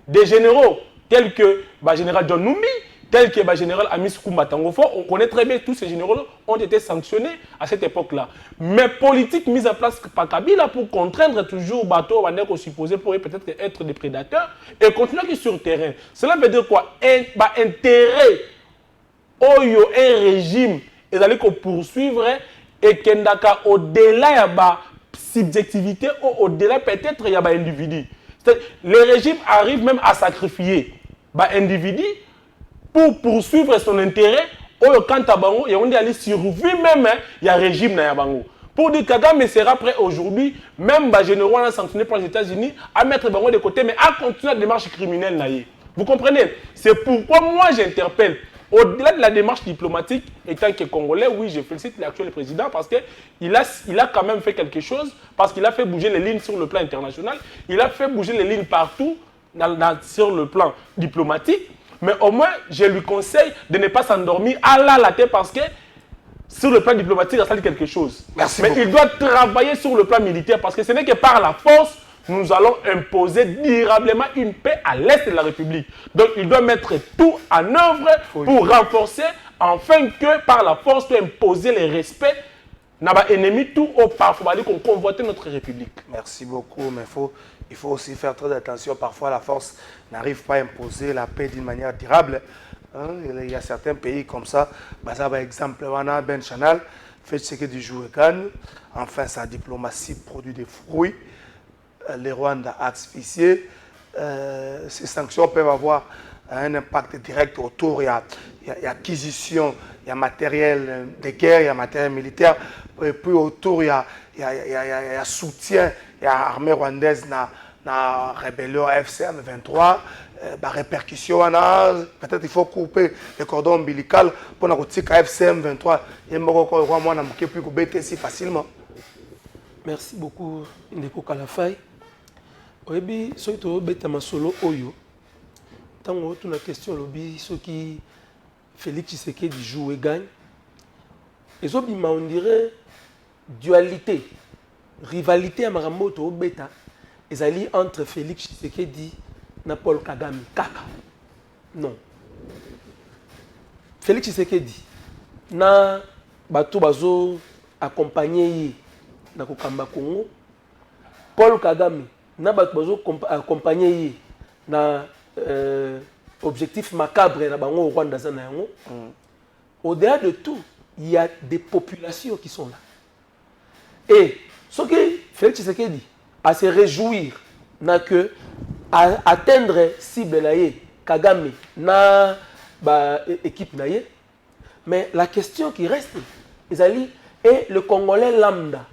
Des généraux tels que général John Numbi, tel que le général Amis Koumba Tangofo, on connaît très bien tous ces généraux ont été sanctionnés à cette époque-là. Mais politique mise en place par Kabila pour contraindre toujours bateau qui supposé pour peut-être être des prédateurs et continuer sur le terrain. Cela veut dire quoi? Intérêt un régime et d'aller poursuivre et kendaka au-delà de la subjectivité ou au-delà peut-être il y a des individus. Le régime arrive même à sacrifier des individus pour poursuivre son intérêt, quand il y a aller survivre même, il y a un régime. Pour dire que Kagame sera prêt aujourd'hui, même les généraux sanctionnés par les États-Unis, à mettre Bango de côté, mais à continuer la démarche criminelle. Vous comprenez? C'est pourquoi moi j'interpelle, au-delà de la démarche diplomatique, étant que Congolais, oui, je félicite l'actuel président parce qu'il a quand même fait quelque chose, parce qu'il a fait bouger les lignes sur le plan international, il a fait bouger les lignes partout sur le plan diplomatique. Mais au moins, je lui conseille de ne pas s'endormir à la tête parce que sur le plan diplomatique, ça dit quelque chose. Merci Mais beaucoup. il doit travailler sur le plan militaire parce que ce n'est que par la force nous allons imposer durablement une paix à l'est de la République. Donc il doit mettre tout en œuvre pour renforcer, afin que par la force, de imposer le respect n'a pas ennemi tout au parfois qu'on convoite notre République. Merci beaucoup, mais il faut aussi faire très attention. Parfois, la force n'arrive pas à imposer la paix d'une manière durable. Il y a certains pays comme ça. Par exemple, Ben Chanal fait ce que du jour et gagne. Enfin, sa diplomatie produit des fruits. Les Rwandais asphyxiés. Ces sanctions peuvent avoir un impact direct autour. Il y a acquisition, il y a matériel de guerre, il y a matériel militaire. Et puis autour, il y a soutien, il y a armée rwandaise dans la rébellion FCM 23. Répercussion, peut-être il faut couper le cordon ombilical pour la FCM 23. Il y a plus facilement. Merci beaucoup, Ndeko Kalafai. Oyebi, soki to beta masolo oyo. Tango tu na question lobi soki Félix Tshisekedi joue et gagne. Et so bima on dirait dualité, rivalité à Maramoto beta. Ezali entre Félix Tshisekedi na Paul Kagame kaka. Non. Félix Tshisekedi na bato bazo accompagner na kokamba Congo. Paul Kagame na bato bazo accompagner na objectif macabre na bango au Rwanda za na yango. Au-delà de tout, il y a des populations qui sont là. Et ce que Félix Tshisekedi à se réjouir n'a que à atteindre cible naie Kagame na ba équipe naie. Mais la question qui reste, Ezali est le Congolais lambda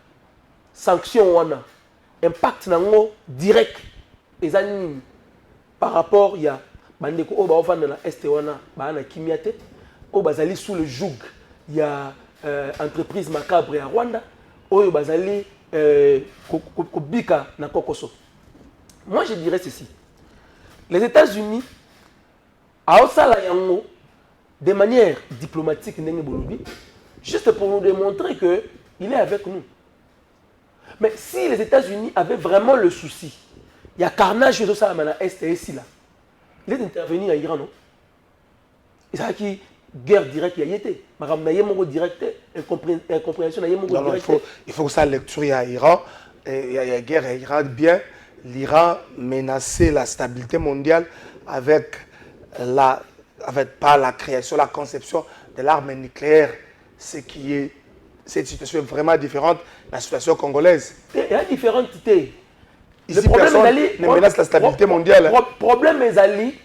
sanction wana impact nango direct ezali par rapport il y a bandeko o ba ofanda na este wana ba na kimiate o bazali sous le joug il y a entreprise macabre à Rwanda o bazali kobika na kokoso. Moi je dirais ceci, les États-Unis a osala yango de manière diplomatique ndenge bolobi juste pour nous démontrer que il est avec nous. Mais si les États-Unis avaient vraiment le souci, il y a carnage de ça à Est et ici là. Il est intervenu à Iran, non? Et ça qui guerre directe, il y a été. Il y a direct, incompréhension, il faut que ça lecture à Iran. Il y a guerre à Iran bien. L'Iran menaçait la stabilité mondiale avec pas la création, la conception de l'arme nucléaire, ce qui est cette situation est vraiment différente de la situation congolaise. Il y a différentes idées. Ici, personne ne menace la stabilité mondiale. Problème est allé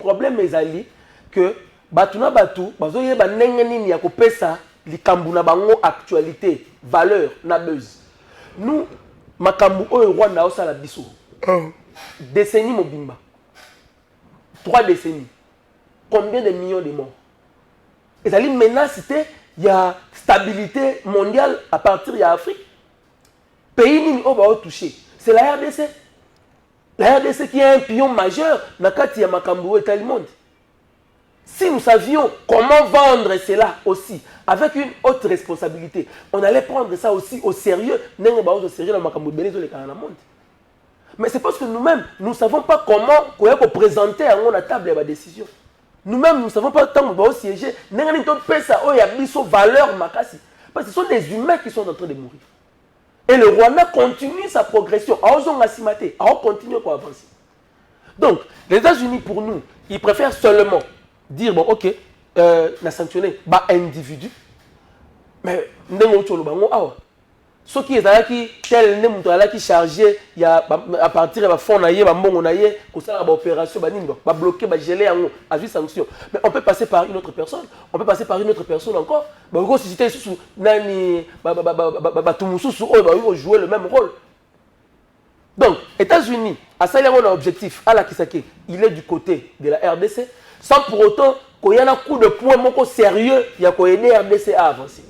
que Batuna Batu, Bazoye Banengeni Yakopesa, Likambuna Bango actualité, valeur, nabeuse. Nous, Makambu Oyo Rwanda Osala Biso. Décennies Mobimba. 3 décennies. Combien de millions de morts? Et ça menace, il y a stabilité mondiale à partir de l'Afrique. Pays qui ont touché. C'est la RDC. La RDC qui est un pion majeur dans le Makambu et le monde. Si nous savions comment vendre cela aussi, avec une haute responsabilité, on allait prendre ça aussi au sérieux. Mais c'est parce que nous-mêmes, nous ne savons pas comment présenter à la table de décision. Nous-mêmes, nous ne savons pas tant qu'on va siéger. Nous n'avons pas valeur. Parce que ce sont des humains qui sont en train de mourir. Et le Rwanda continue sa progression. On continue à avancer. Donc, les États-Unis, pour nous, ils préfèrent seulement dire, bon, ok, on a sanctionné individu. Mais nous avons ce qui est là qui tel ne montre qui chargé il y a à partir de fond naie bambongo naie ko ça ba opération ba nini ba bloquer ba geler en à vie sanction mais on peut passer par une autre personne encore ba ko susciter sous nani ba tumususu o ba jouer le même rôle. Donc États-Unis à ça il y a un objectif à la Kisake, il est du côté de la RDC sans pour autant qu'il y a un coup de poing moko sérieux il y a ko aider RDC à avancer.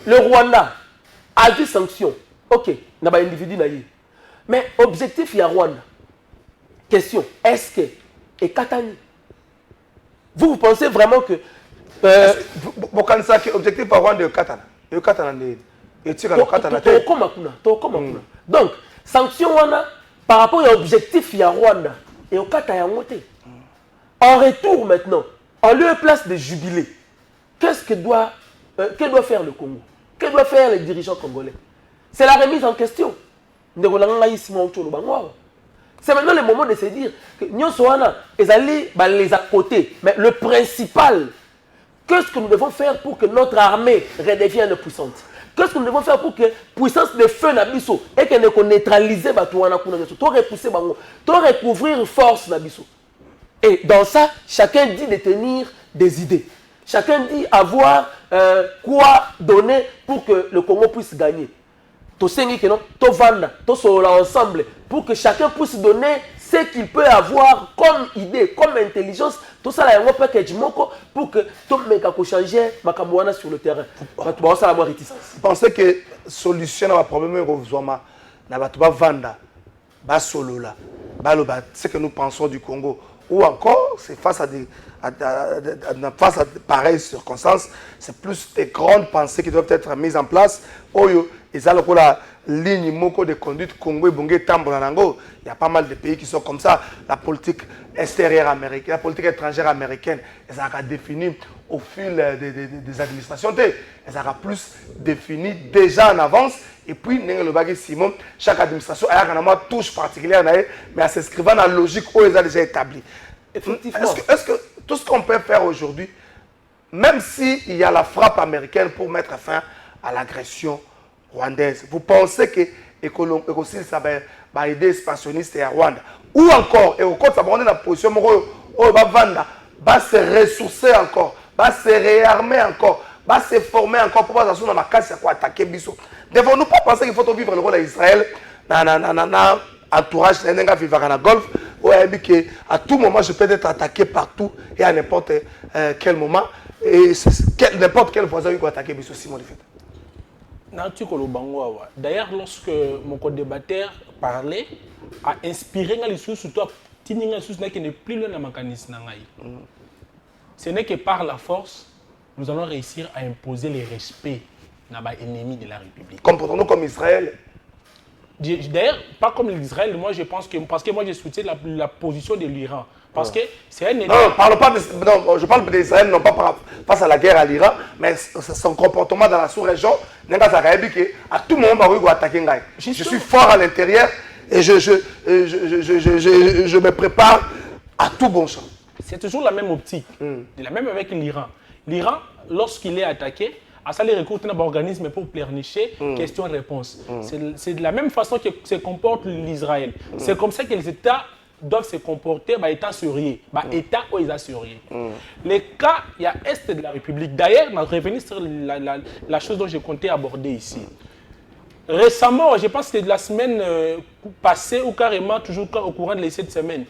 Le Rwanda a vu sanction. Ok, n'a pas individu naïe. Mais objectif il y a Rwanda. Question, est-ce que et Katani, vous pensez vraiment que vous pensez que l'objectif à Rwanda est Katana. Et Katana et tu as Katana. Donc, sanction Rwanda par rapport à l'objectif il y a Rwanda et au Katana monté. En retour maintenant, en lieu et place de jubilé, qu'est-ce que doit faire le Congo? Que doivent faire les dirigeants congolais? C'est la remise en question. C'est maintenant le moment de se dire que nous sommes les à côté. Mais le principal, qu'est-ce que nous devons faire pour que notre armée redevienne puissante? Qu'est-ce que nous devons faire pour que la puissance de feu Nabiso et que nous neutraliser tout repousser, tout recouvrir force Nabiso? Et dans ça, chacun dit de tenir des idées. Chacun dit avoir quoi donner pour que le Congo puisse gagner. Tout vendre, tout ensemble, pour que chacun puisse donner ce qu'il peut avoir comme idée, comme intelligence. Tout ça, il y a un package pour que tout le monde changer sur le terrain. Vous pensez que la solution à problème est que vendre, ce que nous pensons du Congo, ou encore, c'est face à pareilles circonstances, c'est plus des grandes pensées qui doivent être mises en place. Il y a la ligne de conduite Congo et Bongé Tambolanango. Il y a pas mal de pays qui sont comme ça. La politique extérieure américaine, la politique étrangère américaine, elle sera définie au fil des administrations. Elle sera plus définie déjà en avance. Et puis, Simon, chaque administration a une touche particulière, mais en s'inscrivant dans la logique où elle a déjà établie. Est-ce que tout ce qu'on peut faire aujourd'hui, même s'il y a la frappe américaine pour mettre fin à l'agression rwandaise, vous pensez que ça va aider les expansionnistes à Rwanda? Ou encore, et au compte, ça va rendre la position va se ressourcer encore, va se réarmer encore, va se former encore pour pas dans la casse à attaquer Bisso. Devons-nous pas penser qu'il faut vivre le rôle d'Israël entourage vivre dans le golfe, à tout moment je peux être attaqué partout et à n'importe quel moment, et n'importe quel voisin qui peut attaquer Bisso Simon Lefebvre. D'ailleurs, lorsque mon co-débatteur parlait, a inspiré les sous toi, qui n'est plus le mécanisme. Ce n'est que par la force, nous allons réussir à imposer les respects à l'ennemi de la République. Comportons-nous comme Israël. D'ailleurs, pas comme l'Israël, moi je pense que, parce que moi je soutiens la position de l'Iran. Parce que c'est un ennemi. Non, je parle d'Israël, non pas face à la guerre à l'Iran, mais son comportement dans la sous-région, à tout moment, il va attaquer. Je suis fort à l'intérieur et je me prépare à tout bon champ. C'est toujours la même optique, la même avec l'Iran. L'Iran, lorsqu'il est attaqué, à ça les recours dans l'organisme pour pleurnicher question-réponse. C'est de la même façon que se comporte l'Israël. C'est comme ça que les États doivent se comporter, État sérieux, État où ils sont sérieux. Les cas, il y a Est de la République. D'ailleurs, on va revenir sur la chose dont j'ai compté aborder ici. Récemment, je pense que la semaine passée ou carrément toujours au courant de cette semaine,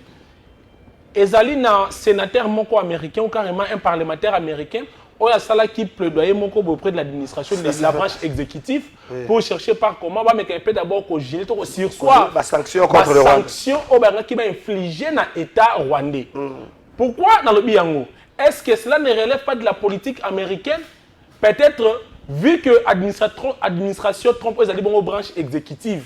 ezali na sénateur moko américain ou carrément un parlementaire américain ou la salle qui plaidoyait moko auprès de l'administration de la branche exécutive pour chercher par comment va mettre d'abord qu'au gilet au sursoir la sanction contre le Rwanda. Sanction au Banga qui va infliger na État rwandais. Pourquoi dans le biango? Est-ce que cela ne relève pas de la politique américaine? Peut-être vu que administration Trump est allée bon aux branches exécutives.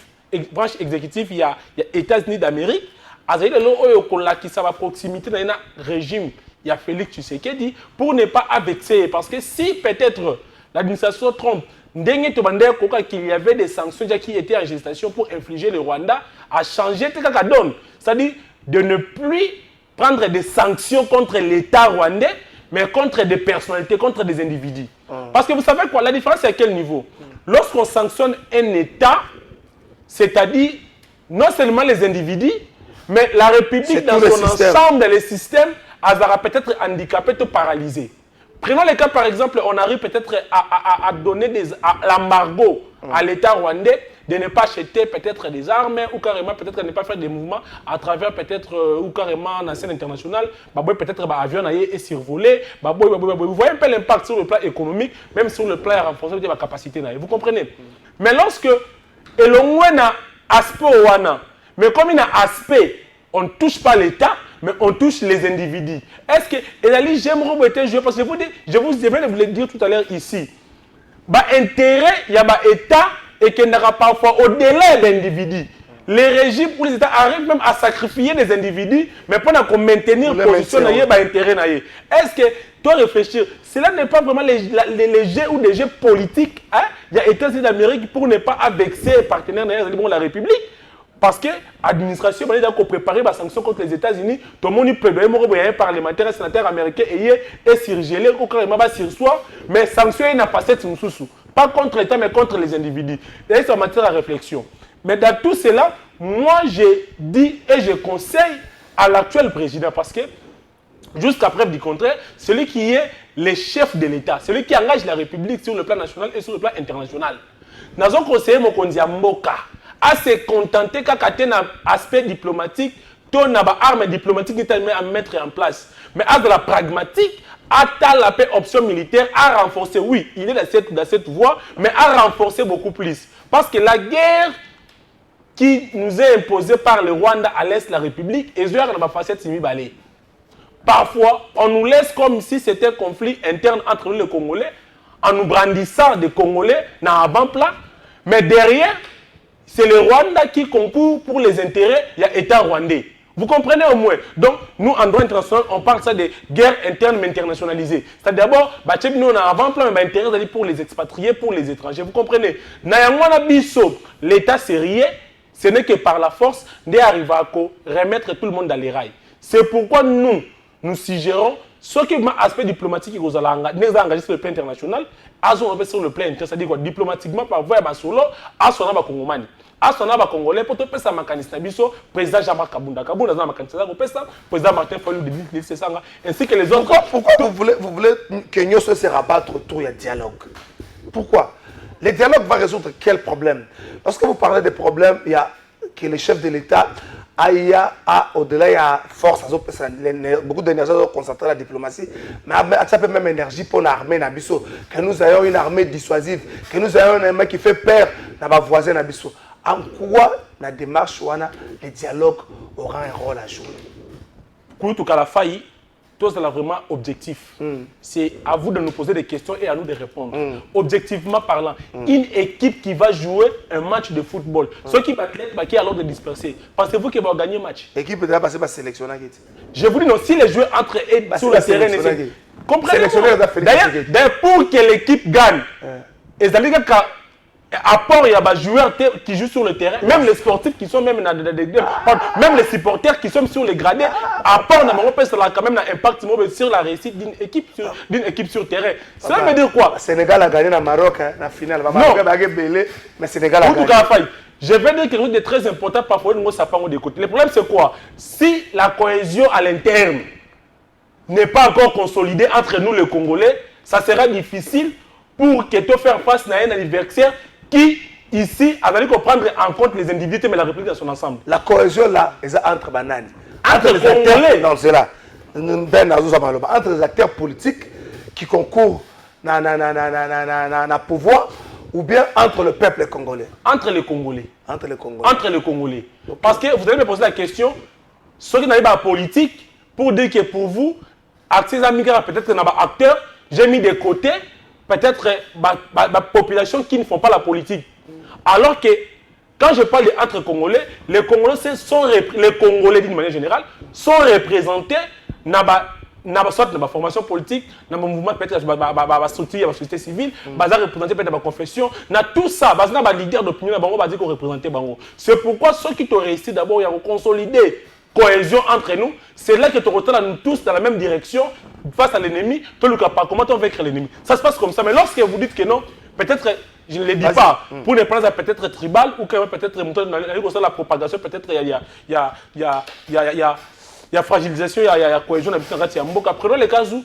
Branche exécutive, il y a États-Unis d'Amérique. Azali lelo oyo kolaki sa ba proximité dans un régime, il y a Félix Tshisekedi pour ne pas avexer parce que si peut-être l'administration Trump ndenge to bande koka qu'il y avait des sanctions qui étaient en gestation pour infliger le Rwanda a changé la donne, c'est-à-dire de ne plus prendre des sanctions contre l'État rwandais mais contre des personnalités, contre des individus. Parce que vous savez quoi, la différence c'est à quel niveau? Lorsqu'on sanctionne un État, c'est-à-dire non seulement les individus, mais la République dans son ensemble, les systèmes, elle sera peut-être handicapée ou paralysée. Prenons le cas, par exemple, on arrive peut-être à donner l'embargo à l'État rwandais de ne pas acheter peut-être des armes ou carrément peut-être ne pas faire des mouvements à travers peut-être ou carrément en scène internationale, peut-être avion et survoler. Vous voyez un peu l'impact sur le plan économique, même sur le plan renforcé de la capacité. Vous comprenez? Mais lorsque, et l'on a aspect wana, mais comme il y a aspect, on ne touche pas l'État, mais on touche les individus. Est-ce que, j'aimerais vous jouer parce que je viens de vous le dire tout à l'heure ici. Intérêt, il y a l'État et qu'il n'y aura parfois au-delà de l'individu. Les régimes ou les États arrivent même à sacrifier des individus, mais pendant qu'on maintenir la position, il y a intérêt. Est-ce que, toi réfléchir, cela n'est pas vraiment les jeux ou des jeux politiques. Il y a États-Unis d'Amérique pour ne pas avexer les partenaires de la République. Parce que l'administration a préparé des sanctions contre les États-Unis. Tout le monde peut un parlementaire, un sénateur américain et surgelé ou carrément sur soi. Mais sanctions, il n'a pas cette sous. Pas contre l'État, mais contre les individus. Et c'est en matière de réflexion. Mais dans tout cela, moi, je dis et je conseille à l'actuel président, parce que, jusqu'à preuve du contraire, celui qui est le chef de l'État, celui qui engage la République sur le plan national et sur le plan international. Nous avons conseillé Mokonzi Mboka à se contenter qu'à un aspect diplomatique, ton arme diplomatique à mettre en place. Mais à de la pragmatique, à la paix option militaire, à renforcer, oui, il est dans cette voie, mais à renforcer beaucoup plus. Parce que la guerre qui nous est imposée par le Rwanda à l'Est de la République, et parfois, on nous laisse comme si c'était un conflit interne entre nous les Congolais, en nous brandissant des Congolais dans l'avant-plan, mais derrière, c'est le Rwanda qui concourt pour les intérêts, il y a l'État rwandais. Vous comprenez au moins? Donc, nous, en droit international, on parle ça de guerre interne mais internationalisée. C'est-à-dire d'abord, nous, on a avant-plan, mais intérêt pour les expatriés, pour les étrangers. Vous comprenez? L'État sérieux, ce n'est que par la force d'arriver à remettre tout le monde dans les rails. C'est pourquoi nous suggérons ce qui est aspect diplomatique qui nous a engagé sur le plan international, sur le plan interne, c'est-à-dire diplomatiquement par voie à solo, à son aba congomani. À son aba congolais, pour te faire un mécanisme, président Jean-Marc Kabunda, Kabunda a un mécanisme, président Martin Fayulu de Sanga, ainsi que les autres. Pourquoi vous voulez que nous se rabattre autour du dialogue? Pourquoi? Le dialogue va résoudre quel problème? Lorsque vous parlez des problèmes, il y a que les chefs de l'État, au-delà, il y a force, beaucoup d'énergie à concentrer la diplomatie, mais ça peut même énergie pour l'armée, que nous ayons une armée dissuasive, que nous ayons une armée qui fait peur à nos voisins. En quoi la démarche, le dialogue aura un rôle à jouer? Pour tout cas, la faille, tout ça est vraiment objectif. C'est à vous de nous poser des questions et à nous de répondre. Objectivement parlant, une équipe qui va jouer un match de football, ceux qui battent qui alors de disperser, pensez-vous qu'ils vont gagner le match? L'équipe peut passer par sélection. Je vous dis non, si les joueurs entrent sur le terrain, comprenez-vous? D'ailleurs, pour que l'équipe gagne, apport, il y a des joueurs qui jouent sur le terrain, même les sportifs qui sont même les supporters qui sont sur les gradés, apport, ça a quand même un impact sur la réussite d'une équipe sur terrain. Ça veut dire quoi? Le Sénégal a gagné dans le Maroc, la finale. Non, mais Sénégal a gagné. Je vais dire quelque chose de très important, parfois nous sapons de côté. Le problème c'est quoi? Si la cohésion à l'interne n'est pas encore consolidée entre nous les Congolais, ça sera difficile pour que tu fasses face à un adversaire qui, ici, a fallu prendre en compte les individus, mais la République dans son ensemble. La cohésion là, c'est entre bananes. Entre les acteurs, non, c'est là. Entre les acteurs politiques qui concourent dans le pouvoir, ou bien entre le peuple congolais. Entre les Congolais. Entre les Congolais. Entre les Congolais. Parce que vous allez me poser la question, ceux qui n'ont pas la politique, pour dire que pour vous, accès à migrants, peut-être dans acteurs, j'ai mis de côté peut-être la population qui ne font pas la politique. Alors que quand je parle entre Congolais, les Congolais d'une manière générale sont représentés dans la formation politique, dans le mouvement peut-être la structure, la société civile, représentés peut-être dans la confession, dans tout ça, dans les leaders d'opinion, qu'on représente. C'est pourquoi ceux qui ont réussi d'abord à consolider cohésion entre nous, c'est là que tu retournes nous tous dans la même direction face à l'ennemi. Comment on va écrire l'ennemi? Ça se passe comme ça. Mais lorsque vous dites que non, peut-être, je ne le dis pas, pour ne pas peut-être tribal ou peut-être monter dans la propagation, peut-être il y a fragilisation, il y a cohésion. Prenons les cas où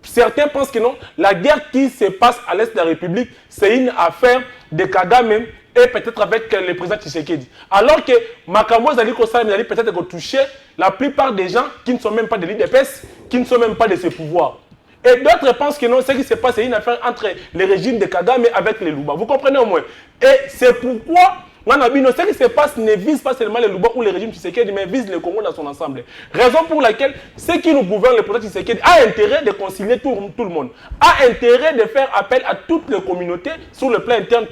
certains pensent que non, la guerre qui se passe à l'est de la République, c'est une affaire de Kagame et peut-être avec le président Tshisekedi. Alors que Makambo Zali Kosala peut-être toucher la plupart des gens qui ne sont même pas de l'IDPS, qui ne sont même pas de ses pouvoirs. Et d'autres pensent que non, ce qui se passe, c'est une affaire entre les régimes de Kagame avec les Luba. Vous comprenez au moins? Et c'est pourquoi ce qui se passe ne vise pas seulement les Luba ou les régimes Tshisekedi, mais vise le Congo dans son ensemble. Raison pour laquelle ceux qui nous gouvernent, le président Tshisekedi, a intérêt de concilier tout le monde, a intérêt de faire appel à toutes les communautés sur le plan interne,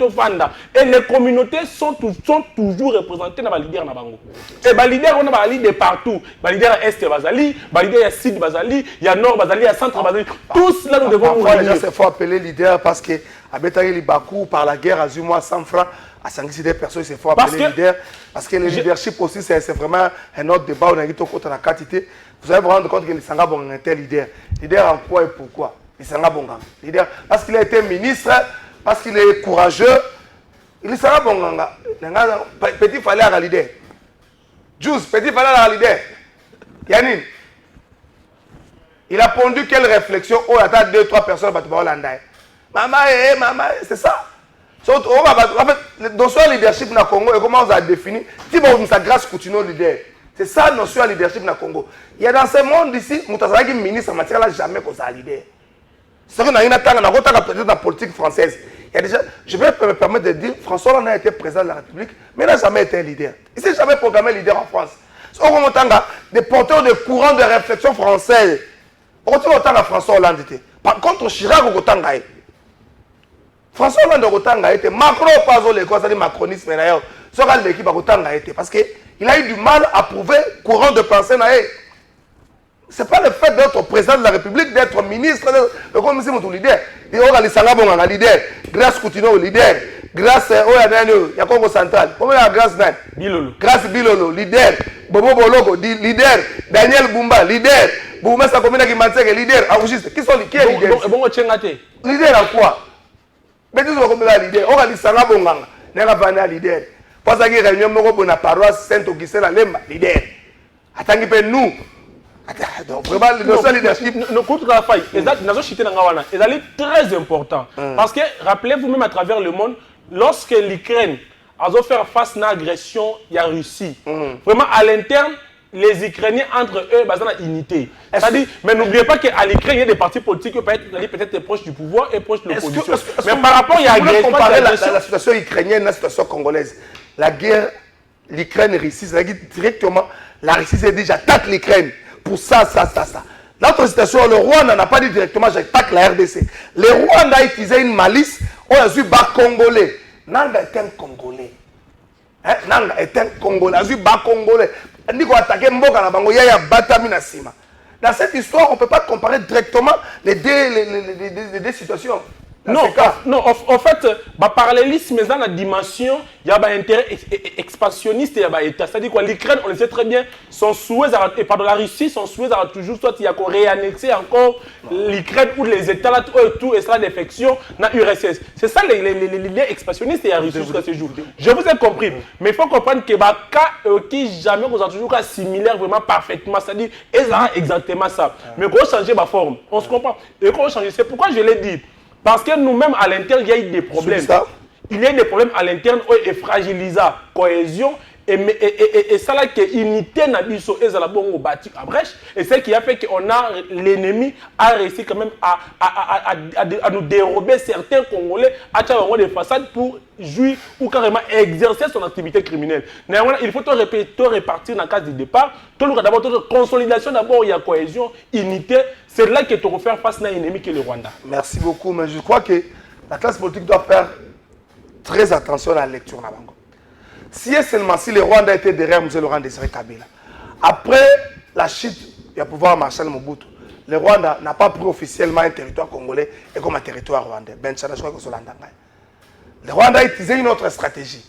et les communautés sont toujours représentées dans les leaders. Et les leaders, on a des leaders partout. Les leaders Est Bazali, les leaders Sud Bazali, il y a Nord Bazali, il y a Centre Bazali. Tous là, nous devons nous réunir. Il faut appeler leader parce que à Betari Bakou, par la guerre, à Zuma, 100 francs. À 5 des personnes, il faut appeler leader. Parce que le leadership aussi, c'est vraiment un autre débat. On a dit qu'on a la quantité. Vous allez vous rendre compte que les Sanga Bonga est un leader. Leader en quoi et pourquoi? Les Sanga Bonga. Leader parce qu'il a été ministre, parce qu'il est courageux. Les Sanga Bonga. Petit fallait à la leader. Juice, petit fallait à la leader. Yannin. Il a pondu quelle réflexion? Oh, il y a 2-3 personnes qui vont l'endayer. Maman, c'est ça. En fait, dans ce leadership dans le Congo, comment on a défini? Si on a grâce continue leader. C'est ça la notion de leadership dans le Congo. Il y a dans ce monde ici, Moutazaki ministre en matière là jamais qu'on a leader. C'est qu'on a peut-être dans la politique française. Il y a déjà, je vais me permettre de dire, François Hollande a été président de la République, mais il n'a jamais été un leader. Il ne s'est jamais programmé leader en France. On a des porteurs de courant de réflexion française. On a autant à François Hollande. Par contre, Chirac, on a François Hollande a été Macron pas l'école, c'est-à-dire macronisme d'ailleurs. Sera l'équipe a été parce qu'il a eu du mal à prouver courant de pensée. Ce n'est pas le fait d'être président de la République, d'être ministre, comme si mon leader. Il y a un leader, grâce Coutinho au leader, grâce au Yakongo Central, grâce Bilolo, leader, Bobo Bologo, leader, Daniel Bumba, leader, Boumé Sakomina Kimanseke, leader, qui sont les leaders? Leader à quoi? Mais nous sommes leader. On a dit Sanga Bonganga. N'est pas un leader. Parce que réunion de la paroisse Saint-Augustin, la leader. Attendez, nous. Donc, vraiment, le leadership. Nous contre la faille. Les c'est très important. Parce que, rappelez-vous même à travers le monde, lorsque l'Ukraine a fait face à une agression, il y a Russie. Vraiment, à l'interne, les Ukrainiens entre eux, ils ont une unité. C'est-à-dire, mais n'oubliez pas qu'à l'Ukraine, il y a des partis politiques qui peuvent être peut-être proches du pouvoir et proches de l'opposition. Mais par rapport, il y a comparer la situation ukrainienne et la situation congolaise. La guerre, l'Ukraine-Russie, c'est-à-dire directement, la Russie s'est dit j'attaque l'Ukraine pour ça. L'autre situation, le Rwanda n'a pas dit directement j'attaque la RDC. Le Rwanda a utilisé une malice, on a vu bas Congolais. Nanga est un Congolais. Nanga est un Congolais, a vu bas Congolais. Dans cette histoire, on ne peut pas comparer directement les deux situations. Non, en fait, parallélisme, mais dans la dimension, il y a un intérêt expansionniste, il y a État. C'est-à-dire que l'Ukraine, on le sait très bien, son souhait, et pardon, la Russie, son souhait, ça va toujours, soit il y a qu'on réannexer encore l'Ukraine ou les États, là, tout, et ça, défection, dans l'URSS. C'est ça l'idée expansionniste et la Russie jusqu'à ce jour. Je vous ai compris, mais il faut comprendre que les cas qui jamais vous ont toujours cas similaire vraiment parfaitement, c'est-à-dire, exactement ça. Mais qu'on changer ma forme, on se comprend. Et qu'on changer, c'est pourquoi je l'ai dit. Parce que nous-mêmes, à l'interne, il y a eu des problèmes. Il y a eu des problèmes à l'interne et fragilisé la cohésion. Et ça, là, que l'unité n'a pas été bâtie à brèche. Et c'est ce qui a fait qu'on a l'ennemi a réussi quand même à nous dérober certains Congolais à travers des façades pour jouir ou carrément exercer son activité criminelle. Néanmoins, il faut tout répartir dans le cas du départ. D'abord, consolidation, d'abord, il y a cohésion, unité. C'est là que tu vas faire face à un ennemi qui est le Rwanda. Merci beaucoup, mais je crois que la classe politique doit faire très attention à la lecture. Si le Rwanda était derrière M. Laurent Désiré Kabila, après la chute du pouvoir Marshal Mobutu, le Rwanda n'a pas pris officiellement un territoire congolais et comme un territoire rwandais. Le Rwanda a utilisé une autre stratégie.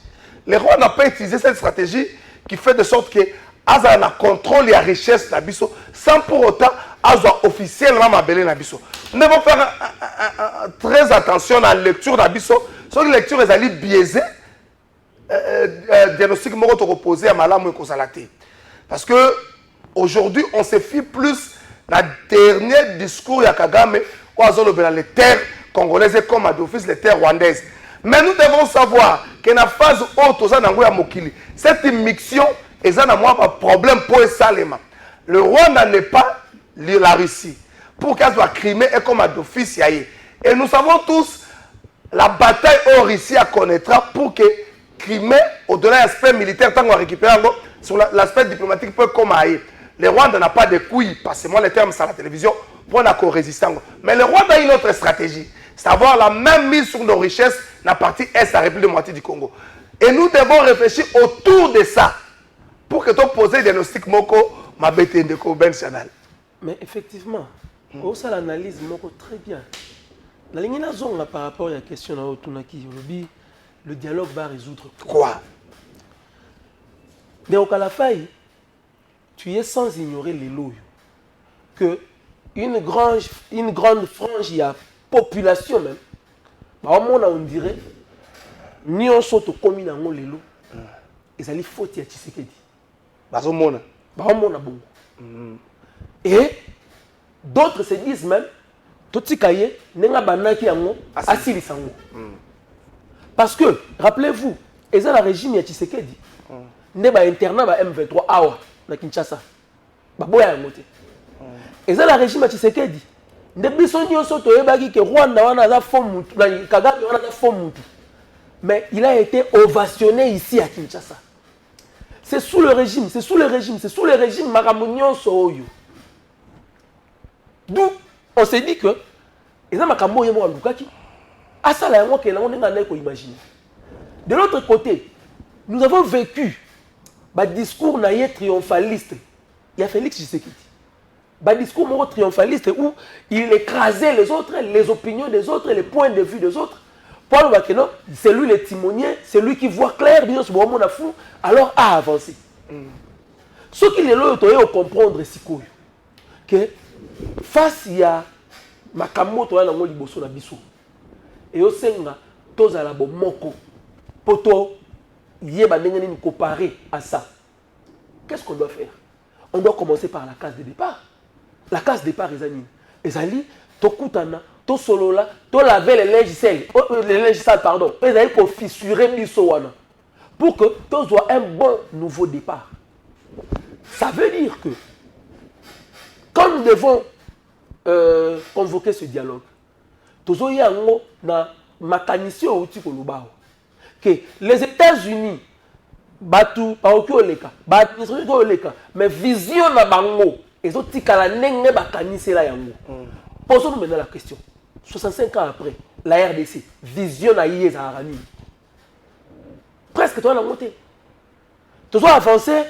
Le Rwanda n'a pas utilisé cette stratégie qui fait de sorte que Aza na contrôle la richesse Nabiso sans pour autant Aza officiellement m'abeler Nabiso. Nous devons faire très attention à la lecture Nabiso. Sur la lecture, elle est biaisée. Diagnostic moko to reposer à malamu et parce que aujourd'hui on se fie plus la dernier discours ya Kagame ou à les terres congolaises comme à d'office les terres rwandaises. Mais nous devons savoir que dans la phase haute ya mokili cette immixtion est un problème pour Salema. Le Rwanda n'est pas la Russie pour qu'elle soit Crimée et comme à d'office et nous savons tous la bataille au Russie à connaîtra pour que Crimée, au-delà de l'aspect militaire, tant qu'on récupère sur l'aspect diplomatique, peut comme ailleurs. Le Rwanda n'a pas de couilles, passez-moi les termes sur la télévision, pour la co-résistance. Mais le Rwanda a une autre stratégie, c'est avoir la même mise sur nos richesses dans la partie Est de la République démocratique du Congo. Et nous devons réfléchir autour de ça, pour que tu poses des diagnostics moko, ma bête de Ben Chanel. Mais effectivement, ça l'analyse moko très bien. La ligne de la zone par rapport à la question de le dialogue va résoudre quoi? Mais au Kalafai, tu es sans ignorer les lois. Que une grande frange, il y a population même. On dirait, ni on saute comme il y a les lois. Et ça lui faut y a Tshisekedi. Et d'autres se disent même, Toti Kaye, Nenga Banaki Yango, Asili Sango. Parce que, rappelez-vous, et ça, le régime de Tshisekedi, il y a un internat M23 Awa, à Kinshasa. Et ça, le régime de Tshisekedi, depuis son niveau, que Rwanda a fait Kagame a fait. Mais il a été ovationné ici à Kinshasa. C'est sous le régime, Maramounion Soyo. D'où on s'est dit que, et ça, Makambo Yemo Lukaki. De l'autre côté, nous avons vécu un discours triomphaliste. Il y a Félix Tshisekedi. Un discours triomphaliste où il écrasait les autres, les opinions des autres, les points de vue des autres. C'est lui le timonier, c'est lui qui voit clair, alors à avancer. Ce qu'il est là, il comprendre que face à Makamoto, il y a un liboso na biso. Et au Senga, tous à la moko, poto, comparé à ça. Qu'est-ce qu'on doit faire? On doit commencer par la case de départ. La case de départ, les amis, to kutana, to solola, to laver les linges sales, pardon. Les amis, pour fissurer bisowana. Pour que tu sois un bon nouveau départ. Ça veut dire que, quand nous devons convoquer ce dialogue, que les États-Unis, mais vision na bango, ils ont dit qu'à la nenge bakanise la yango. Posons-nous maintenant la question. 65 ans après, la RDC, vision na yé zarani. Presque toi la montée. Tu dois avancer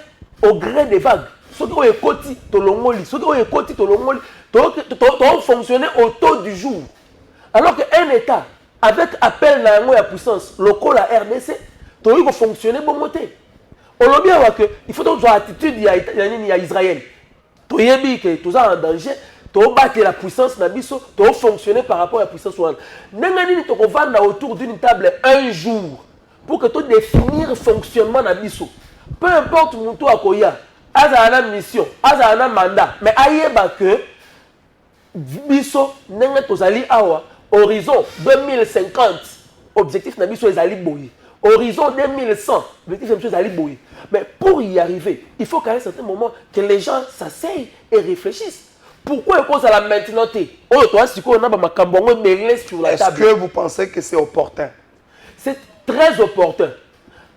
au gré des vagues. Ceux qui ont écouté Tolongoli, ceux qui ont écouté Tolongoli, tu dois fonctionner au taux du jour. Alors qu'un État avec appel na yango ya puissance lokola RDC toyi ko fonctionner bon moté olobi awa que il faut donc avoir attitude ya Israël toyebi que tous en danger to battre la puissance na biso to fonctionner par rapport à la puissance wana ndenge nini to ko vanda autour d'une table un jour pour que to définir le fonctionnement na biso peu importe mutu akoya azala na mission azala na mandat mais ayeba que biso ndenge tozali awa horizon 2050 objectif na biso ezali boye horizon 2100 objectif na biso ezali boye mais pour y arriver il faut qu'à un certain moment que les gens s'asseyent et réfléchissent. Pourquoi est-ce que la maintenant est-ce que vous pensez que c'est opportun? C'est très opportun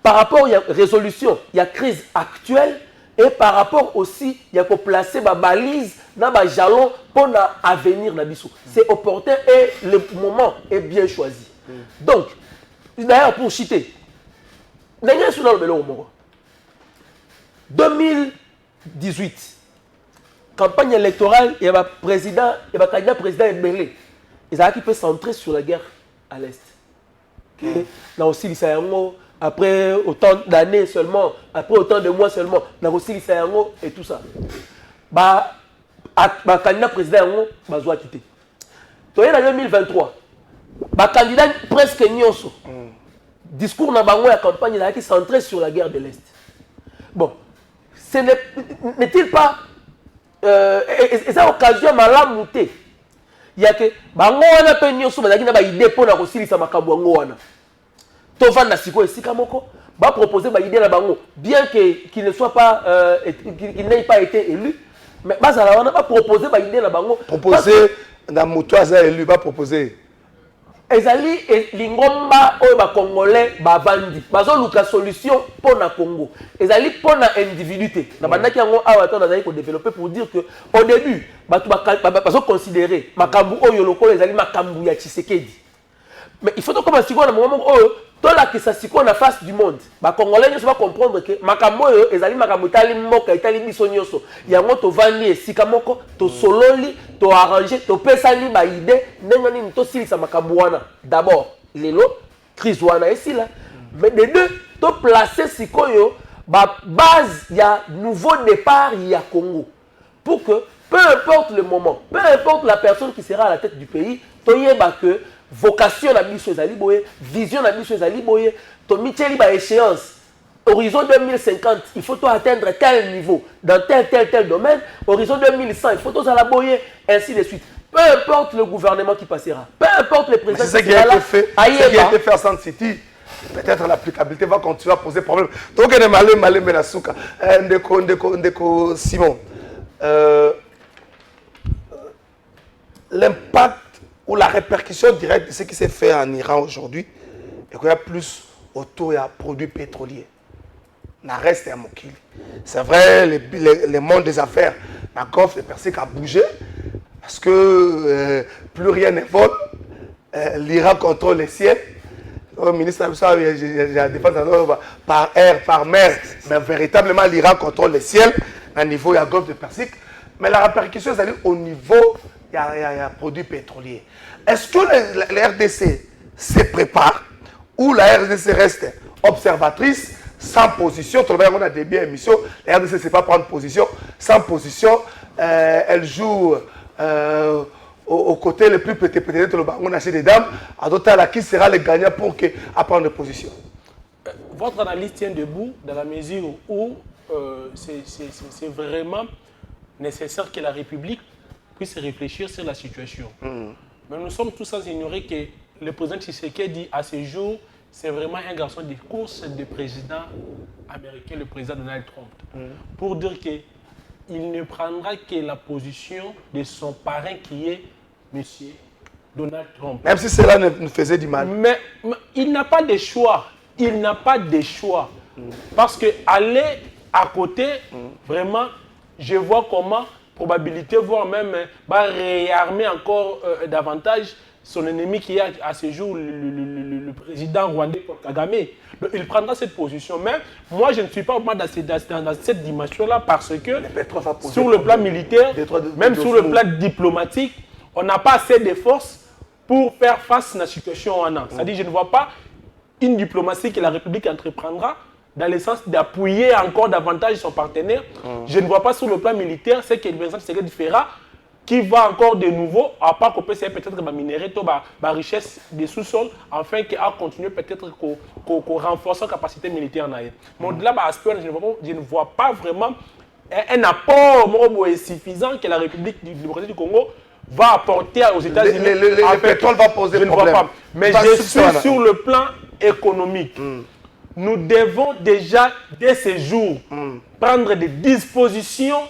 par rapport à la résolution il y a crise actuelle et par rapport aussi il y a qu'on placer ma balise dans ma jalon pour l'avenir nabiso. C'est opportun et le moment est bien choisi. Donc d'ailleurs pour citer 2018 campagne électorale il y a président il y a candidat président Ebele ils ont qui peut centrer sur la guerre à l'est. Là aussi après autant d'années seulement, après autant de mois seulement, dans aussi l'Issaïango et tout ça. Bah candidat président bah doit quitter. Toyé en 2023. Bah candidat presque nyonso. Discours na bango la campagne là qui centré sur la guerre de l'Est. Bon, ce n'est-il pas et ça occasion malamu té. Il y a que bango wana pe nyonso bazaki na ba idée pour na kosilisa makambo ngo wana. Tovanda siko esika moko va proposer ba idée na bango bien qu'il ne soit pas qu'il n'ait pas été élu mais bazala wana va proposer ba idée na bango proposer na moto aza élu va proposer ezali lingomba oyo ba congolais ba bandi bazo luka solution pour na Congo ezali pour na individuité na bandaki yango awa to nazali ko développer pour dire que au début batu bazo considérer makambu oyo lokolo ezali makambu ya Tshisekedi mais il faut donc commencer à moment oyo tout là qui s'assure en face du monde, les Congolais ne vont comprendre que Makamoyo ezali makamutali moka itali biso nyonso. Yango to vandi esika moko to sololi to arranger to pesali ba idée ndenge nini to silisa makambo wana. D'abord, lelo crise wana esila. Mais de deux, to placer sikoyo ba base ya nouveau départ ya Congo pour que peu importe le moment, peu importe la personne qui sera à la tête du pays, to yeba que vocation la mission ezali boye, vision la mission ezali boye, to miteli ba échéance. Horizon 2050, il faut atteindre tel niveau dans tel domaine. Horizon 2100, il faut tous à la boye, ainsi de suite. Peu importe le gouvernement qui passera, peu importe le président qui sera là, ce qui a été fait à San City, peut-être l'applicabilité va continuer à poser problème. Donc, on est malé, mais la souka. Ndeko Simon, l'impact ou la répercussion directe de ce qui s'est fait en Iran aujourd'hui, et qu'il y a plus autour des produits pétroliers. Il reste un mokili. C'est vrai, le monde des affaires, la Golfe de Persique a bougé, parce que plus rien ne vole. L'Iran contrôle les ciels. Le ministre de la Défense par air, par mer, mais véritablement l'Iran contrôle les ciels, à niveau de la Golfe de Persique. Mais la répercussion, c'est au niveau il y a produits pétroliers. Est-ce que la RDC se prépare ou la RDC reste observatrice sans position? Tout le monde a des biens émissions. La RDC ne sait pas prendre position. Sans position, elle joue au côté le plus petit, peut-être le baron acheté des dames. À d'autres, qui sera le gagnant pour prendre position? Votre analyse tient debout dans la mesure où c'est vraiment nécessaire que la République puisse réfléchir sur la situation. Mais nous sommes tous sans ignorer que le président Tshisekedi, à ce jour, c'est vraiment un garçon de course du président américain, le président Donald Trump. Pour dire qu'il ne prendra que la position de son parrain qui est M. Donald Trump. Même si cela nous faisait du mal. Mais il n'a pas de choix. Il n'a pas de choix. Parce que aller à côté, vraiment, je vois comment probabilité, voire même réarmer encore davantage son ennemi qui est à ce jour le président rwandais Paul Kagame. Donc, il prendra cette position. Mais moi, je ne suis pas dans cette dimension-là parce que sur le plan militaire, même sur le plan diplomatique, on n'a pas assez de force pour faire face à la situation en an. C'est-à-dire, je ne vois pas une diplomatie que la République entreprendra dans le sens d'appuyer encore davantage son partenaire. Je ne vois pas sur le plan militaire ce que le président Tshisekedi fera qui va encore de nouveau, à part qu'on peut peut-être minérer la richesse des sous-sols, afin qu'elle continue peut-être qu'on renforce la capacité militaire. Mais au-delà de l'aspect, je ne vois pas vraiment un apport suffisant que la République démocratique du Congo va apporter aux États-Unis. Le pétrole va poser problème. Je ne vois pas. Mais je suis sur le plan économique. Nous devons déjà, dès ce jour, prendre des dispositions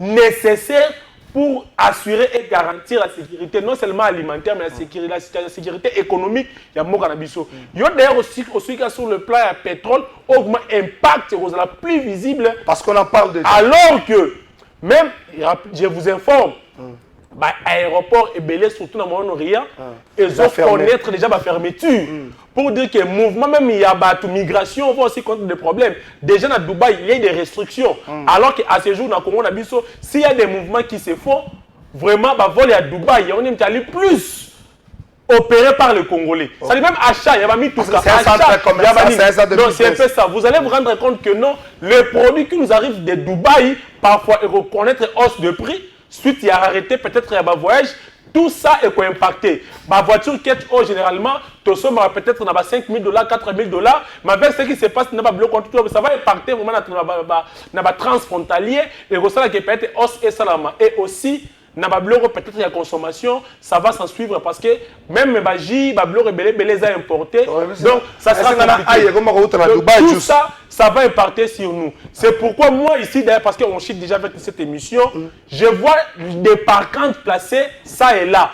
nécessaires pour assurer et garantir la sécurité, non seulement alimentaire, mais la sécurité économique. Il y a Mokanabiso. Il y a d'ailleurs aussi sur le plan du pétrole, augmente l'impact plus visible. Parce qu'on en parle déjà. Alors que, même, je vous informe, l'aéroport est belé, surtout dans le Moyen-Orient, ils ont connaître déjà la fermeture. Pour dire que le mouvement, même il y a la migration, on va aussi contre des problèmes. Déjà à Dubaï, il y a des restrictions. Alors qu'à ce jour, dans le Congo, s'il y a des mouvements qui se font, vraiment, voler à Dubaï, on est allé plus opéré par les Congolais. Ça dit même achat, il y a mis tout ça. C'est un centre commercial, non, c'est un peu ça. Vous allez vous rendre compte que non, les produits qui nous arrivent de Dubaï, parfois, ils reconnaître hausse de prix. Suite, il y a arrêté peut-être un voyage. Tout ça est impacté. Ma voiture qui est généralement, peut-être dans 5 000 $, 4 000 $, mais avec ce qui se passe, ça va impacter vraiment dans le transfrontalier et ça qui peut être hausse et salama. Et aussi, peut-être la consommation, ça va s'en suivre parce que même les baji, les a importés. Donc, ça sera compliqué. Donc, tout ça, ça va impacter sur nous. C'est pourquoi moi, ici, d'ailleurs, parce qu'on chute déjà avec cette émission, je vois des parcantes placées, ça et là.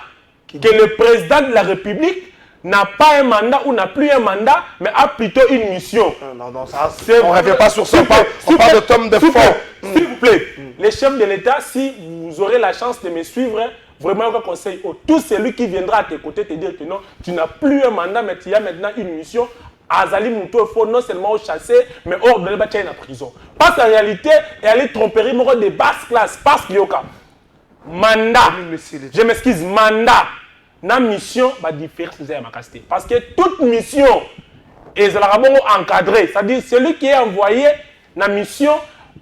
Que le président de la République n'a pas un mandat ou n'a plus un mandat, mais a plutôt une mission. Non, ça, on ne revient pas sur ça. On parle de tome de fond. S'il vous plaît, les chefs de l'État, si vous aurez la chance de me suivre, vraiment, un conseil, tout celui qui viendra à tes côtés te dire que non, tu n'as plus un mandat, mais tu as maintenant une mission. Azali Mouto, il faut non seulement chasser, mais hors de la prison. Parce qu'en réalité, il y a les tromperies de basse classe. Parce qu'il y a mandat, je m'excuse, mandat. La mission va différer ma casté. Parce que toute mission est encadrée. C'est-à-dire celui qui est envoyé la mission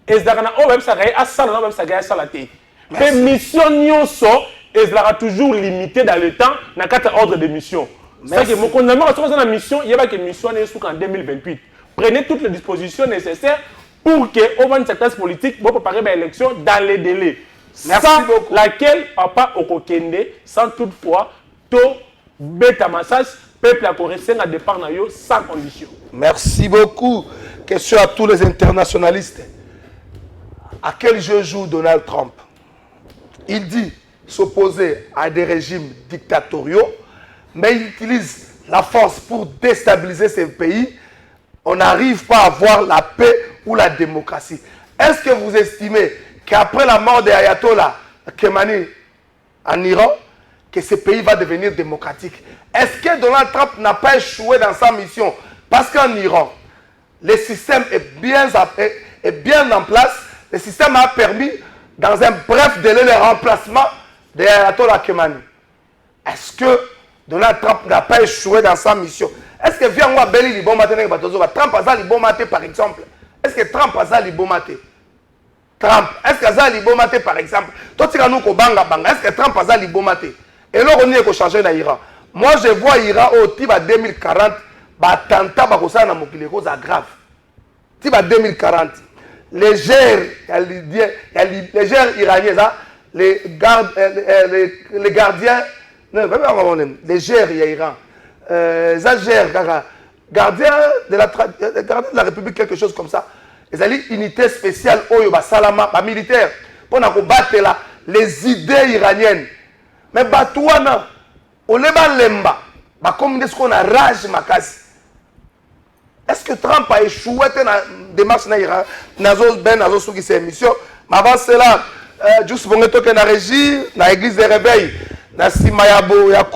est mais mission est toujours limitée dans le temps dans 4 ordres de mission. C'est que mon condamnement à la mission, il y a une mission en 2028. Prenez toutes les dispositions nécessaires pour que au moins cette politique pour préparer l'élection dans les délais. Sans beaucoup. Laquelle papa Okokende sans toutefois tout bêta massage peuple à correcter à départ sans condition. Merci beaucoup. Question à tous les internationalistes. À quel jeu joue Donald Trump? Il dit s'opposer à des régimes dictatoriaux, mais il utilise la force pour déstabiliser ces pays. On n'arrive pas à avoir la paix ou la démocratie. Est-ce que vous estimez qu'après la mort de Ayatollah Khamenei en Iran, que ce pays va devenir démocratique? Est-ce que Donald Trump n'a pas échoué dans sa mission? Parce qu'en Iran, le système est bien en place. Le système a permis, dans un bref délai, le remplacement de Ayatollah Khamenei. Est-ce que Donald Trump n'a pas échoué dans sa mission? Est-ce que Vianwa Beli Libomate Trump a Libomate par exemple? Est-ce que Trump a Libomate? Trump, est-ce que Trump a Libomate par exemple? Est-ce que Trump a Libomate? Et là, on est changé dans l'Iran. Moi, je vois l'Iran au Tiba 2040, attentat grave. Tiba 2040. Les guerres iraniens, les gardiens, les guerres iraniens, gardiens de la République, quelque chose comme ça. Ils ont une unité spéciale, Salama, militaire, pour combattre les idées iraniennes. Mais Batouana, on est lemba, comme ce qu'on a rage makasi. Est-ce que Trump a échoué dans la démarche dans cette émission? Mais avant cela, juste pour que la régie, dans l'église des réveils, dans Simayabo, il y a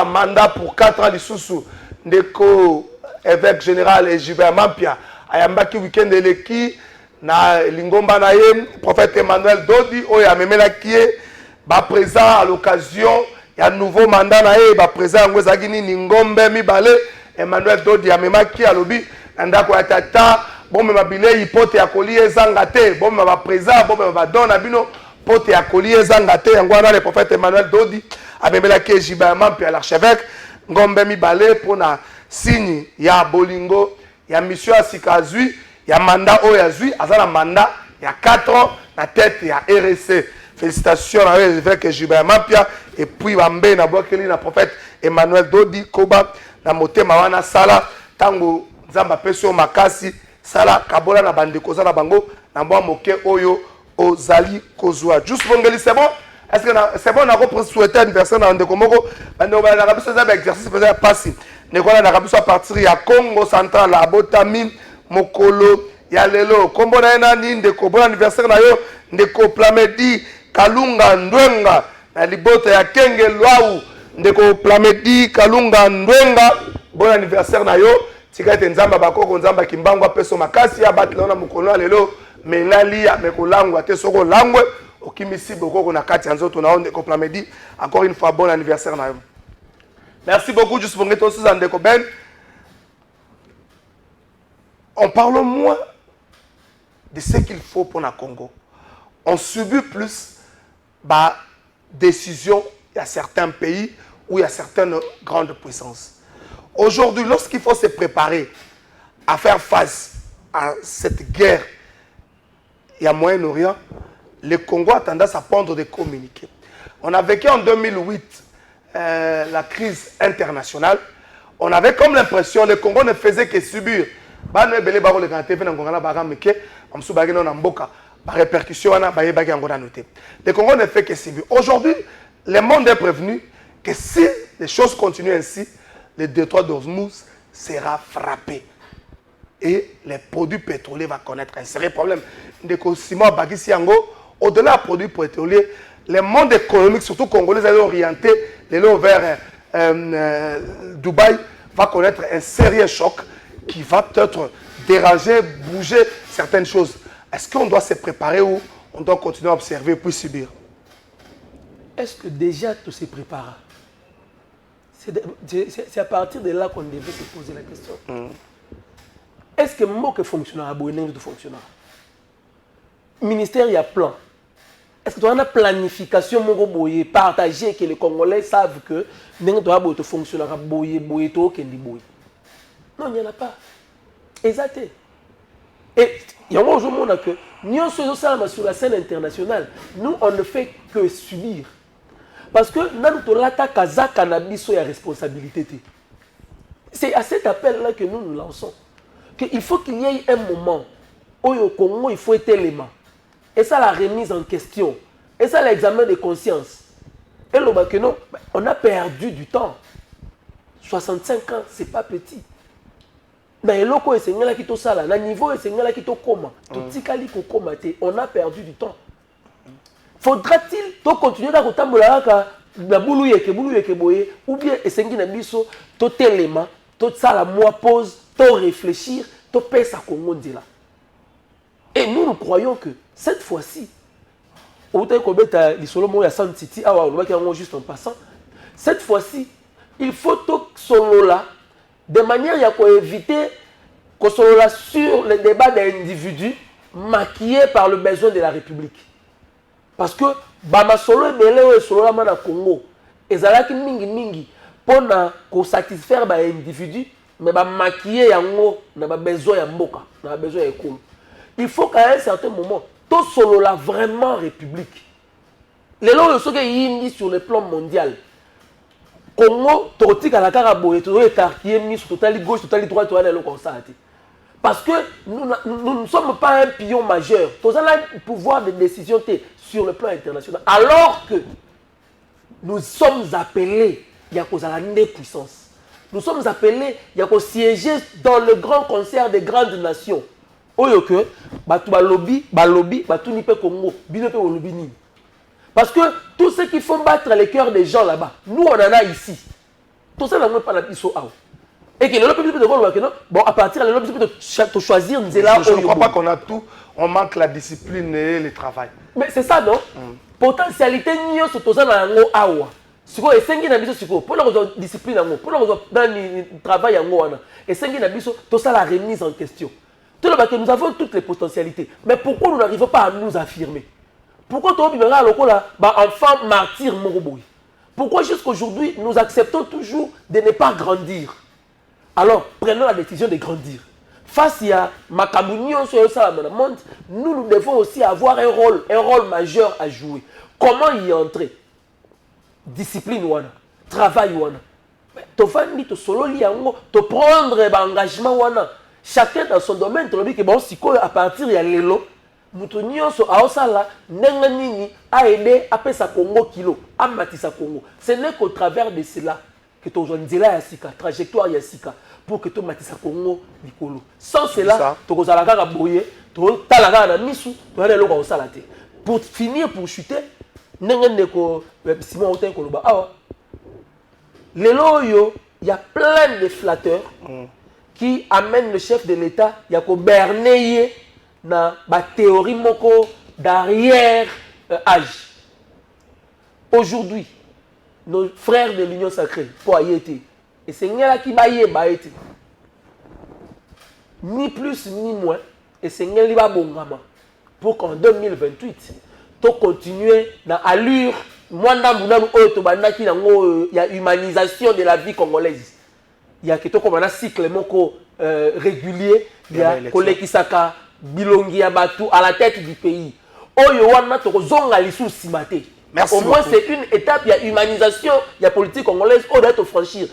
un mandat pour 4 ans de sous Ndeko, évêque général et Gilbert Mampia, Ayambaki week-end de l'équipe, na Lingomba Naye, prophète Emmanuel Dodi, Oya Memela Kie, présent à l'occasion ya nouveau mandat na ye ba président ngo ezaki nini ngombe mibale Emmanuel Dodi amemaki alobi na ndako ya tata bomema bilei pote ya kolia ezanga te bomema ba président bomema ba dona bino pote ya kolia ezanga te yango wana le prophète Emmanuel Dodi amemelaki Jibama mpe l'archevêque ngombe mibale pona signe ya bolingo ya mission ya sikazui ya mandat oyo azui azala mandat ya 4 ans na tête ya RSC. Félicitations à l'évêque Jibama Pia et puis Bambe na bokeli na prophète Emmanuel Dodi Koba na motema wana sala tango nzamba peso makasi sala kabola na bandeko za na bango na mwa moke oyo ozali kozwa. Juste bongeli c'est bon? Est-ce que c'est bon na ko souhaiter anniversaire na ndeko moko bande ba na kabiso za exercice peut-être passer nekola na kabiso à partir ya Congo central la Botamine mokolo ya lelo kombo na ena ni ndeko bon anniversaire na yo ndeko Plamedi Kalunga Ndwenga na libota ya Kenge Lwau ndeko Plamedi Kalunga Ndwenga bon anniversaire na yo tikate nzamba bakoko nzamba kimbangwa peso makasi ya batlona mokolo lelo menali ya mekolangwa te soko langwe okimisi bokoko na kati ya nzoto na onde ko Plamedi encore une fois bon anniversaire na yo. Merci beaucoup juste pour ngito sous ndeko Ben. On parle moins de ce qu'il faut pour le Congo. On subit plus bah, décisions. Il y a certains pays où il y a certaines grandes puissances. Aujourd'hui, lorsqu'il faut se préparer à faire face à cette guerre, il y a Moyen-Orient, le Congo a tendance à prendre des communiqués. On a vécu en 2008 la crise internationale. On avait comme l'impression que le Congo ne faisait que subir. Le Congo ne fait que subir. Aujourd'hui, le monde est prévenu que si les choses continuent ainsi, le détroit d'Ormuz sera frappé. Et les produits pétroliers vont connaître un sérieux problème. Au-delà des produits pétroliers, le monde économique, surtout congolais, est orienté vers Dubaï, va connaître un sérieux choc qui va peut-être déranger, bouger certaines choses. Est-ce qu'on doit se préparer ou on doit continuer à observer puis subir? Est-ce que déjà tout se prépare? C'est à partir de là qu'on devait se poser la question. Est-ce que moi que fonctionnera, de fonctionnera? Ministère, il y a plan. Est-ce que tu as une planification partagée que les Congolais savent que nous devons fonctionner non, il n'y en a pas. Exact. Et il y a un jour que nous sommes sur la scène internationale. Nous, on ne fait que subir. Parce que nous avons une responsabilité. C'est à cet appel-là que nous nous lançons. Il faut qu'il y ait un moment où au Congo, il faut être élément. Et ça, la remise en question. Et ça, l'examen de conscience. Et le que non, on a perdu du temps. 65 ans, c'est pas petit. Mais loko esengela ki to sala, na niveau esengela ki to koma, to tikali ko koma te, on a perdu du temps. Faudra-t-il to continuer à kotambola ka na bulu yeke boye ou bien esengi na biso to telema, to sala moi pause, to réfléchir, to pesa Congo ndila. Et nous croyons que cette fois-ci, cette fois-ci, il faut tout solo là, de manière à éviter que solo là sur le débat d'individus maquillés par le besoin de la République. Parce que Bama solo et Belé solo là na Congo, ezalaki mingi pour satisfaire les individus, mais ba maquiller yango na ba besoin ya mboka, na besoin ya ekolo. Il faut qu'à un certain moment, tout solo là vraiment République. Les lois sont mis sur le plan mondial. Congo, Totika la Caraboye, tout est mis sur totali gauche, totali droite, tout est comme ça. Parce que nous ne sommes pas un pion majeur. Nous avons le pouvoir de décision sur le plan international. Alors que nous sommes appelés, il y a une puissance. Nous sommes appelés, il y a siéger dans le grand concert des grandes nations. Oyoke, batu balobi, batu nipe Congo, binope olobi ni. Parce que tout ce qui faut battre les cœurs des gens là-bas, nous on en a ici. Tout ça, on n'a pas la piso out. Et que le lobby de Gaulle, bon, à partir de lobby de choisir, je ne crois pas qu'on a tout, on manque la discipline et le travail. Mais c'est ça, non? Potentialité, nous sommes tous dans le awa. siko esengi na biso siko pour la discipline yango pour la travail yango wana esengi na biso tout ça la remise en question tout le que nous avons toutes les potentialités mais pourquoi nous n'arrivons pas à nous affirmer pourquoi toi bibera lokola ba enfant martyr moroboy pourquoi jusqu'aujourd'hui nous acceptons toujours de ne pas grandir alors prenons la décision de grandir face à Makamounion sur le monde nous devons aussi avoir un rôle majeur à jouer comment y entrer discipline wana travail wana to fandi to solo liango to prendre engagement wana chacun dans son domaine to lobi que bon siko à partir ya lelo muto nyonso aosala ndenga nini a aider a pesa Congo kilo a matisa Congo ce n'est qu'au travers de cela que to nzela ya sika trajectoire ya sika pour que to matisa Congo likolo sans cela to kozala kaka boye to talaka na misu to aller lokwa osala te pour finir pour chuter Simon Oten Koloba. Il y a plein de flatteurs qui amènent le chef de l'État à berner dans la théorie d'arrière âge. Aujourd'hui, nos frères de l'Union sacrée, pour y être, et c'est qui va y être, ni plus ni moins, et c'est qui va bongama pour qu'en 2028, continuer dans l'allure il y a humanisation de la vie congolaise il y a un cycle régulier il y a Kolekisaka Bilongi Abatu à la tête du pays au moins c'est une étape, il y a humanisation, il y a politique congolaise, on doit être franchir.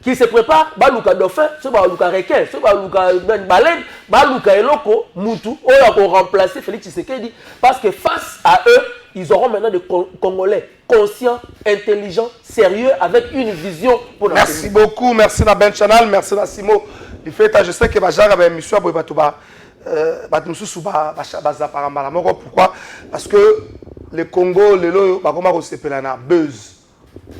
Qui se prépare, Baluka Dauphin, Baluka Requin, Baluka Baleine, Baluka Eloko, Moutou, on va remplacer Félix Tshisekedi, parce que face à eux, ils auront maintenant des Congolais conscients, intelligents, sérieux, avec une vision pour notre Merci beaucoup, merci na Ben Channel, merci na Simo. Je sais que Bajar avait une mission pour Batouba. Pourquoi? Parce que le Congo, le lo, bakoma ko sepelana buzz.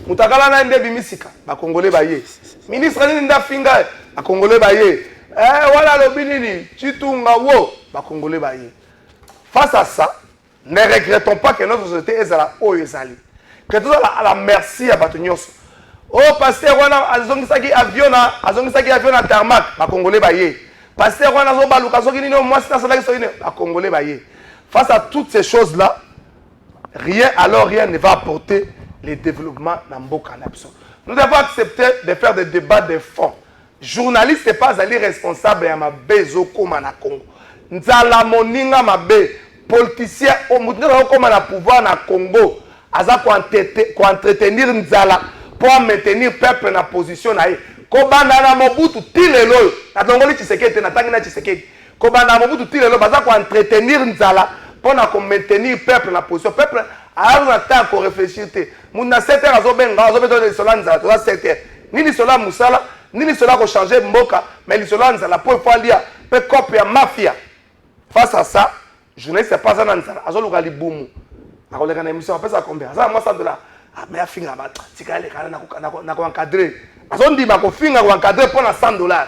Mutakala na ndé bimisika, ba Congolais baye. Ministre ni nda finga, ba Congolais baye. Voilà le binini, chitunga wo, ba Congolais baye. Face à ça, ne regrettons pas que notre société est à la haut ezali. Que tout à la merci à Batunios. Oh pasteur wana azongisaki avion na tarmac, ba Congolais baye. Pasteur wana zo baluka zo kinini moi c'est ça la soine, ba Congolais baye. Face à toutes ces choses là, rien ne va apporter le développement dans Mboka Napso. Nous devons accepter de faire des débats de fond. Journaliste n'est pas allé responsable à ma bezo comme na Congo. Nzala moninga mabe politicien au moudra comme na pouvoir na Congo. Aza ko entretenir nzala pour maintenir peuple na position na ye. Ko banda na Mobutu tilelo na tongoli Tshisekedi na tangina Tshisekedi. Ko banda na Mobutu tilelo baza ko entretenir nzala pour maintenir le peuple la position. Le peuple a un temps pour réfléchir. Mon 7 heures, à 7 heures. Ni les soldats Moussala, ni les soldats qui ont changé Mboka, mais les soldats la première fois, peut copier mafia. Face à ça, je ne sais pas ça dans le salon. Je vais aller boum. Je vais aller émission. Après ça combien? Ça moi ça de là. Ah mais afin là, c'est quand les gars n'a pas encadré. Parce qu'on dit ma copine a encadré pour $100.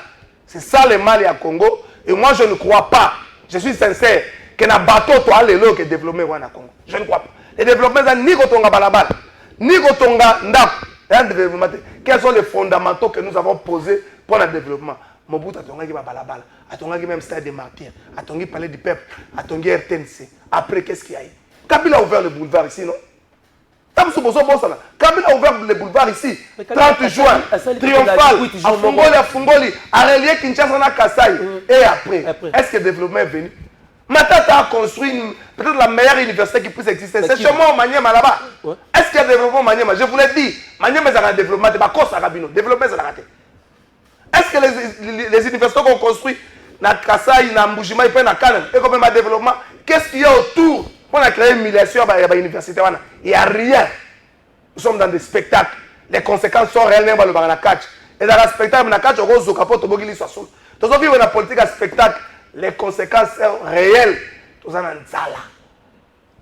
C'est ça le mal à Congo. Et moi je ne crois pas. Je suis sincère. Que na bateau to aller là que développer wana Congo. Je ne crois pas. Le développement ça ni kotonga balabala, ni kotonga ndako. Quels sont les fondamentaux que nous avons posés pour le développement? Mobutu atonga ki balabala, atonga ki même stade des martyrs, atonga palais du peuple, atonga RTNC. Après qu'est-ce qu'il y a eu? Kabila a ouvert le boulevard ici, non? Kabila a ouvert le boulevard ici, 30 juin, triomphal, à Fungoli, à relier Kinshasa na Kasai. Et après, est-ce que le développement est venu? Matata a construit peut-être la meilleure université qui puisse exister. C'est chez moi au Maniema là-bas. Est-ce qu'il y a développement au Maniema? Je vous l'ai dit. Maniema, c'est un développement. C'est pas quoi ça, Rabino. Développement, c'est la raté. Est-ce que les universités qu'on construit, na Kasai, na Mbujima, ils prennent la canne, et comme un développement, qu'est-ce qu'il y a autour pour créer une humiliation à l'université? Il n'y a rien. Nous sommes dans des spectacles. Les conséquences sont réelles. Et dans le spectacle, on a un capot, on a un capot. Tout ça, vivre dans la politique à spectacle. Les conséquences sont réelles. Tout ça, c'est ça.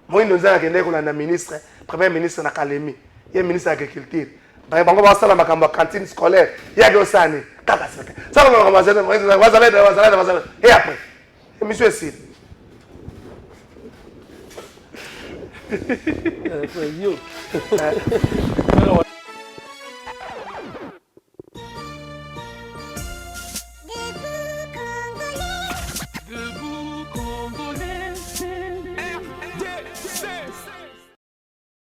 Moi, nous avons un ministre, premier ministre de l'Académie, il y a un ministre de l'Agriculture. Il y a une cantine scolaire. Il y a un ça. Et après, monsieur Essine. Yo.